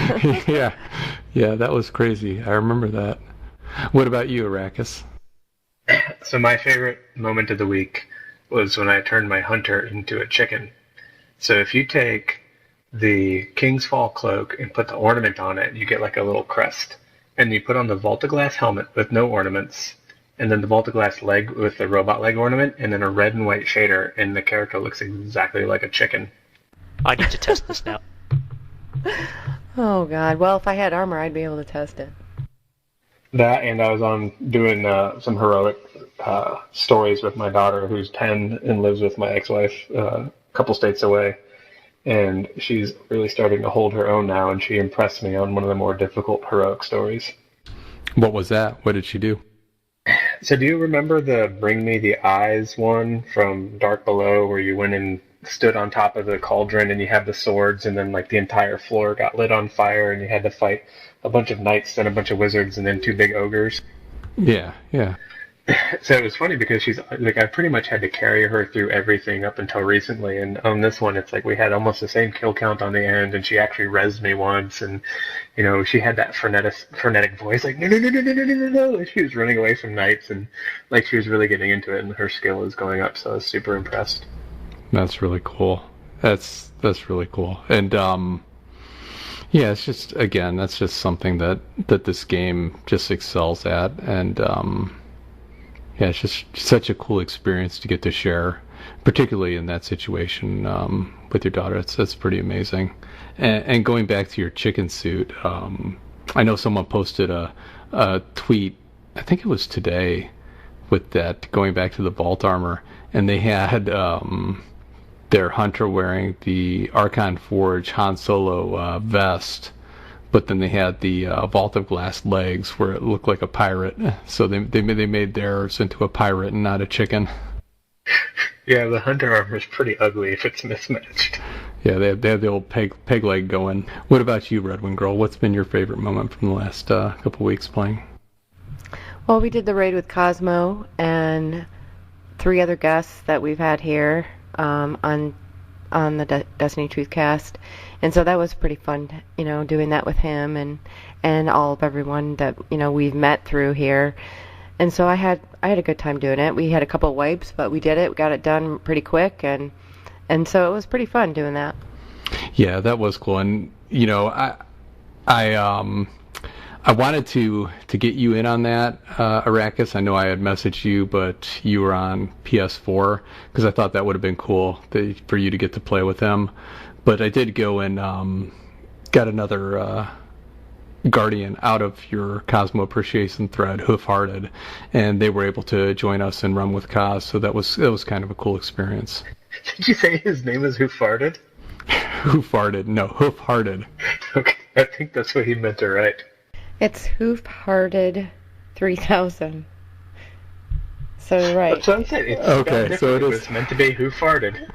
A: yeah, that was crazy. I remember that. What about you, Arrakis?
C: So my favorite moment of the week was when I turned my hunter into a chicken. So if you take the King's Fall cloak and put the ornament on it, you get like a little crest. And you put on the Vault of Glass helmet with no ornaments, and then the Vault of Glass leg with the robot leg ornament, and then a red and white shader, and the character looks exactly like a chicken.
D: I need to test this now.
B: Oh, God. Well, if I had armor, I'd be able to test it.
C: That, and I was on doing some heroic stories with my daughter, who's 10 and lives with my ex-wife a couple states away. And she's really starting to hold her own now, and she impressed me on one of the more difficult heroic stories.
A: What was that? What did she do?
C: So do you remember the Bring Me the Eyes one from Dark Below, where you went and stood on top of the cauldron and you had the swords, and then like the entire floor got lit on fire and you had to fight a bunch of knights and a bunch of wizards and then 2 big ogres?
A: Yeah.
C: So it was funny because she's like, I pretty much had to carry her through everything up until recently, and on this one it's like we had almost the same kill count on the end, and she actually rezzed me once, and she had that frenetic voice like no, and she was running away from knights, and like she was really getting into it, and her skill is going up, so I was super impressed.
A: That's really cool. That's really cool. And yeah, it's just, again, that's just something that this game just excels at, and yeah, it's just such a cool experience to get to share. particularly in that situation with your daughter. That's pretty amazing. And going back to your chicken suit, I know someone posted a tweet, I think it was today, with that, going back to the vault armor, and they had their hunter wearing the Archon Forge Han Solo vest, but then they had the Vault of Glass legs where it looked like a pirate. So they made theirs into a pirate and not a chicken.
C: Yeah, the hunter armor is pretty ugly if it's mismatched.
A: Yeah, they have the old peg leg going. What about you, RedWingGirl? What's been your favorite moment from the last couple weeks playing?
B: Well, we did the raid with Cosmo and 3 other guests that we've had here on the Destiny Truthcast, and so that was pretty fun, doing that with him and all of everyone that we've met through here. And so I had a good time doing it. We had a couple of wipes, but we did it. We got it done pretty quick, and so it was pretty fun doing that.
A: Yeah, that was cool. And I wanted to get you in on that, Arrakis. I know I had messaged you, but you were on PS4 because I thought that would have been cool for you to get to play with him. But I did go and got another Guardian out of your Cosmo Appreciation thread, Hoofhearted, and they were able to join us and run with Cos. So that was kind of a cool experience.
C: Did you say his name is Who Farted?
A: Who Farted? No, Hoofhearted.
C: Okay, I think that's what he meant to write.
B: It's Hoofhearted 3000. So right.
C: That's what I'm saying.
A: Okay, so it is.
C: It's meant to be Who Farted.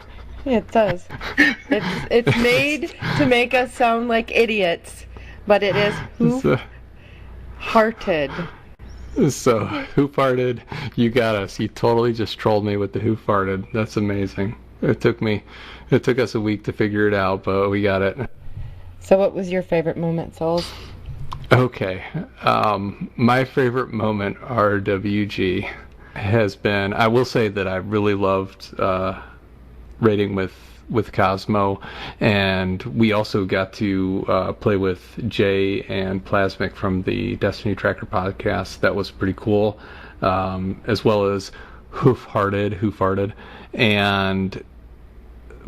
B: It does. It's made to make us sound like idiots, but it is Hoofhearted.
A: So, Who Farted? You got us. You totally just trolled me with the Who Farted. That's amazing. It took us a week to figure it out, but we got it.
B: So what was your favorite moment, Souls?
A: Okay. My favorite moment, RWG, has been, I will say that I really loved raiding with Cosmo, and we also got to play with Jay and Plasmic from the Destiny Tracker podcast. That was pretty cool, as well as Hoofhearted. And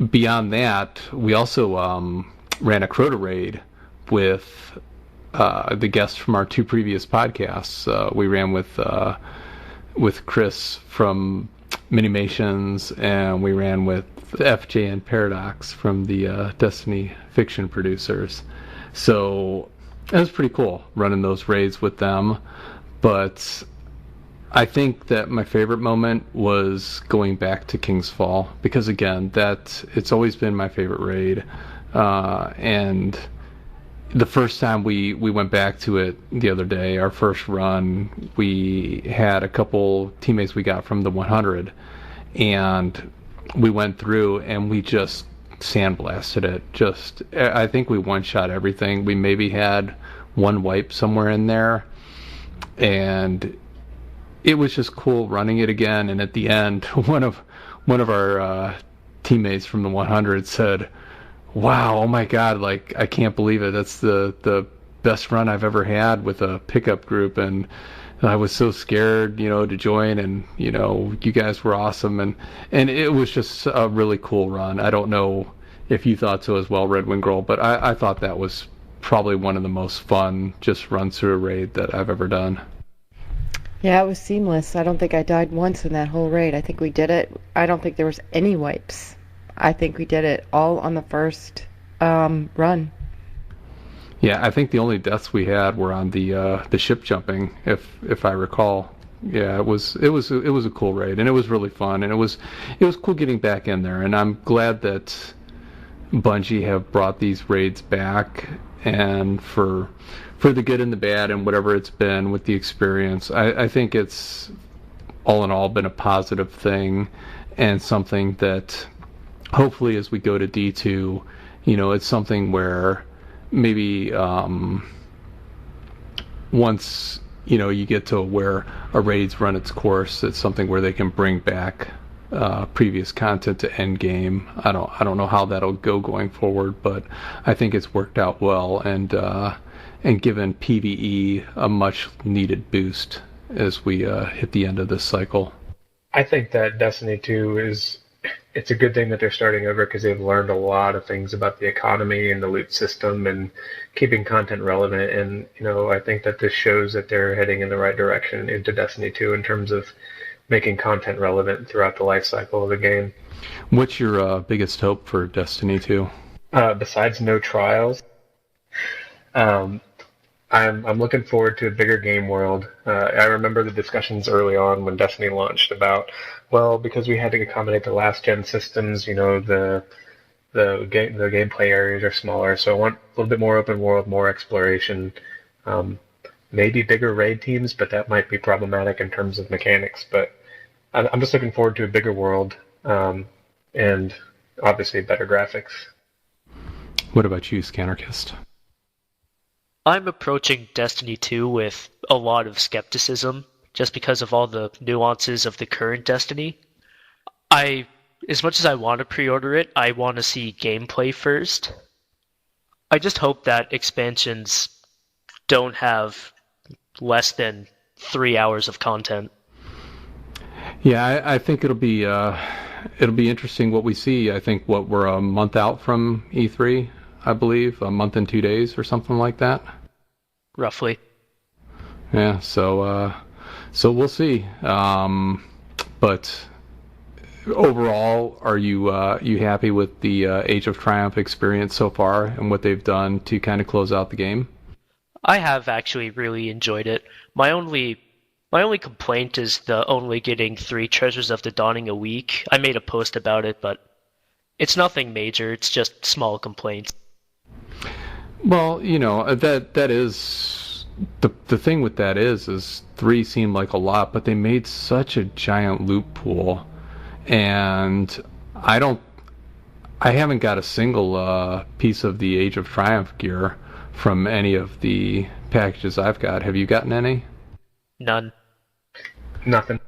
A: beyond that, we also ran a Crota raid with the guests from our 2 previous podcasts. We ran with Chris from Minimations, and we ran with FJ and Paradox from the Destiny Fiction producers. So it was pretty cool running those raids with them. But I think that my favorite moment was going back to King's Fall, because again, it's always been my favorite raid. And the first time we went back to it the other day, our first run, we had a couple teammates we got from the 100, and we went through and we just sandblasted it. I think we one-shot everything. We maybe had one wipe somewhere in there, and it was just cool running it again. And at the end, one of our teammates from the 100 said, "Wow, oh my God, like, I can't believe it. That's the best run I've ever had with a pickup group, and I was so scared, to join, and, you guys were awesome." And it was just a really cool run. I don't know if you thought so as well, RedWingGirl, but I thought that was probably one of the most fun just runs through a raid that I've ever done.
B: Yeah, it was seamless. I don't think I died once in that whole raid. I think we did it. I don't think there was any wipes. I think we did it all on the first run.
A: Yeah, I think the only deaths we had were on the ship jumping, if I recall. Yeah, it was a cool raid, and it was really fun, and it was cool getting back in there. And I'm glad that Bungie have brought these raids back, and for the good and the bad and whatever it's been with the experience, I think it's all in all been a positive thing, and something that hopefully as we go to D2, it's something where maybe once you get to where a raid's run its course, it's something where they can bring back previous content to endgame. I don't know how that'll go going forward, but I think it's worked out well, and given PvE a much needed boost as we hit the end of this cycle.
C: I think that Destiny 2 is it's a good thing that they're starting over because they've learned a lot of things about the economy and the loot system and keeping content relevant. And, I think that this shows that they're heading in the right direction into Destiny 2 in terms of making content relevant throughout the life cycle of the game.
A: What's your biggest hope for Destiny 2?
C: Besides no trials, I'm looking forward to a bigger game world. I remember the discussions early on when Destiny launched about, well, because we had to accommodate the last gen systems, the gameplay areas are smaller, so I want a little bit more open world, more exploration, maybe bigger raid teams, but that might be problematic in terms of mechanics. But I'm just looking forward to a bigger world, and obviously better graphics.
A: What about you, skAnarkist?
D: I'm approaching Destiny 2 with a lot of skepticism, just because of all the nuances of the current Destiny. As much as I want to pre-order it, I want to see gameplay first. I just hope that expansions don't have less than 3 hours of content.
A: Yeah, I think it'll be interesting what we see. I think we're a month out from E3, I believe, a month and 2 days or something like that.
D: Roughly.
A: Yeah, so we'll see. But overall, are you happy with the Age of Triumph experience so far and what they've done to kind of close out the game?
D: I have actually really enjoyed it. My only complaint is the only getting 3 Treasures of the Dawning a week. I made a post about it, but it's nothing major. It's just small complaints.
A: Well, that is the thing with that is 3 seemed like a lot, but they made such a giant loot pool, and I haven't got a single piece of the Age of Triumph gear from any of the packages I've got. Have you gotten any?
D: None.
C: Nothing.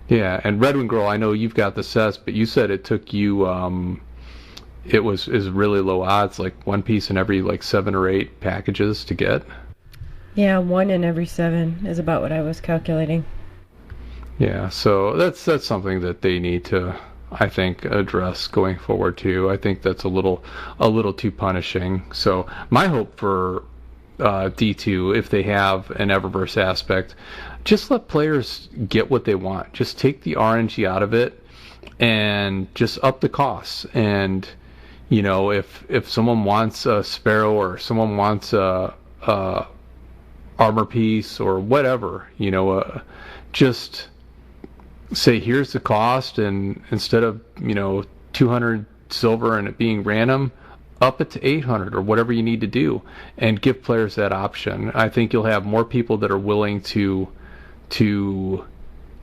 A: Yeah, and RedWingGirl, I know you've got the sets, but you said it took you is really low odds, like 1 piece in every 7 or 8 packages to get.
B: Yeah, 1 in every 7 is about what I was calculating.
A: Yeah, so that's something that they need to, I think, address going forward too. I think that's a little too punishing. So my hope for D2, if they have an Eververse aspect, just let players get what they want. Just take the RNG out of it and just up the costs. And if someone wants a Sparrow or someone wants a armor piece or whatever, just say here's the cost, and instead of 200 silver and it being random, up it to 800 or whatever you need to do, and give players that option. I think you'll have more people that are willing to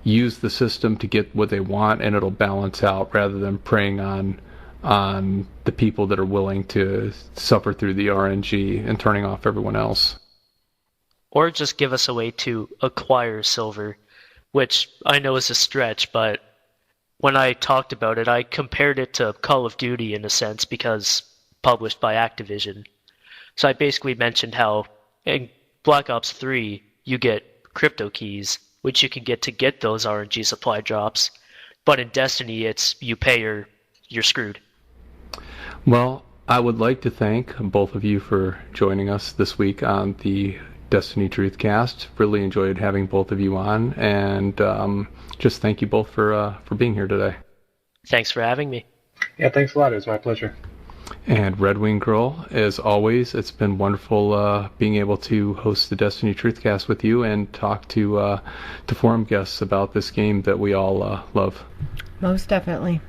A: use the system to get what they want, and it'll balance out rather than preying on the people that are willing to suffer through the RNG and turning off everyone else.
D: Or just give us a way to acquire silver, which I know is a stretch, but when I talked about it, I compared it to Call of Duty in a sense, because published by Activision. So I basically mentioned how in Black Ops 3 you get crypto keys, which you can get to get those RNG supply drops, but in Destiny it's you pay or you're screwed.
A: Well, I would like to thank both of you for joining us this week on the Destiny Truthcast. Really enjoyed having both of you on, and just thank you both for being here today.
D: Thanks for having me.
C: Yeah, thanks a lot. It was my pleasure.
A: And RedWingGirl, as always, it's been wonderful being able to host the Destiny Truthcast with you and talk to forum guests about this game that we all love.
B: Most definitely.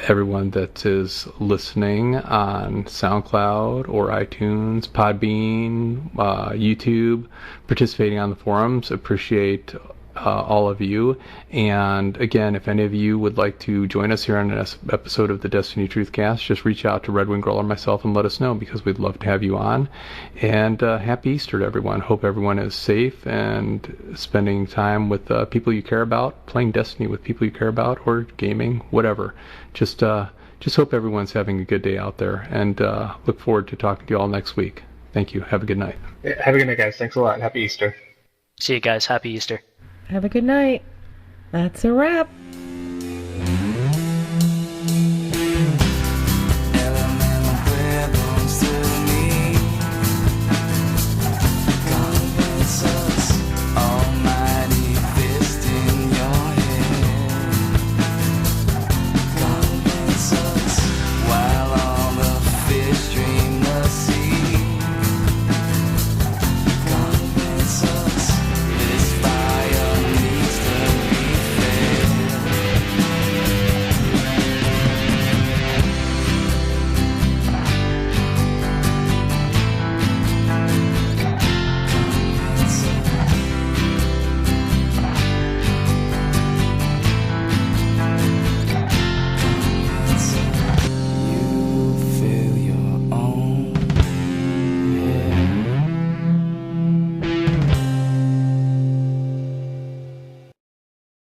A: Everyone that is listening on SoundCloud or iTunes, Podbean, YouTube, participating on the forums, appreciate all of you. And again, if any of you would like to join us here on an episode of the Destiny Truthcast, just reach out to RedWingGirl or myself and let us know, because we'd love to have you on. And happy Easter to everyone. Hope everyone is safe and spending time with people you care about, playing Destiny with people you care about, or gaming, whatever. Just hope everyone's having a good day out there, and look forward to talking to you all next week. Thank you. Have a good night.
C: Yeah, have a good night, guys. Thanks a lot. Happy Easter.
D: See you guys. Happy Easter.
B: Have a good night. That's a wrap.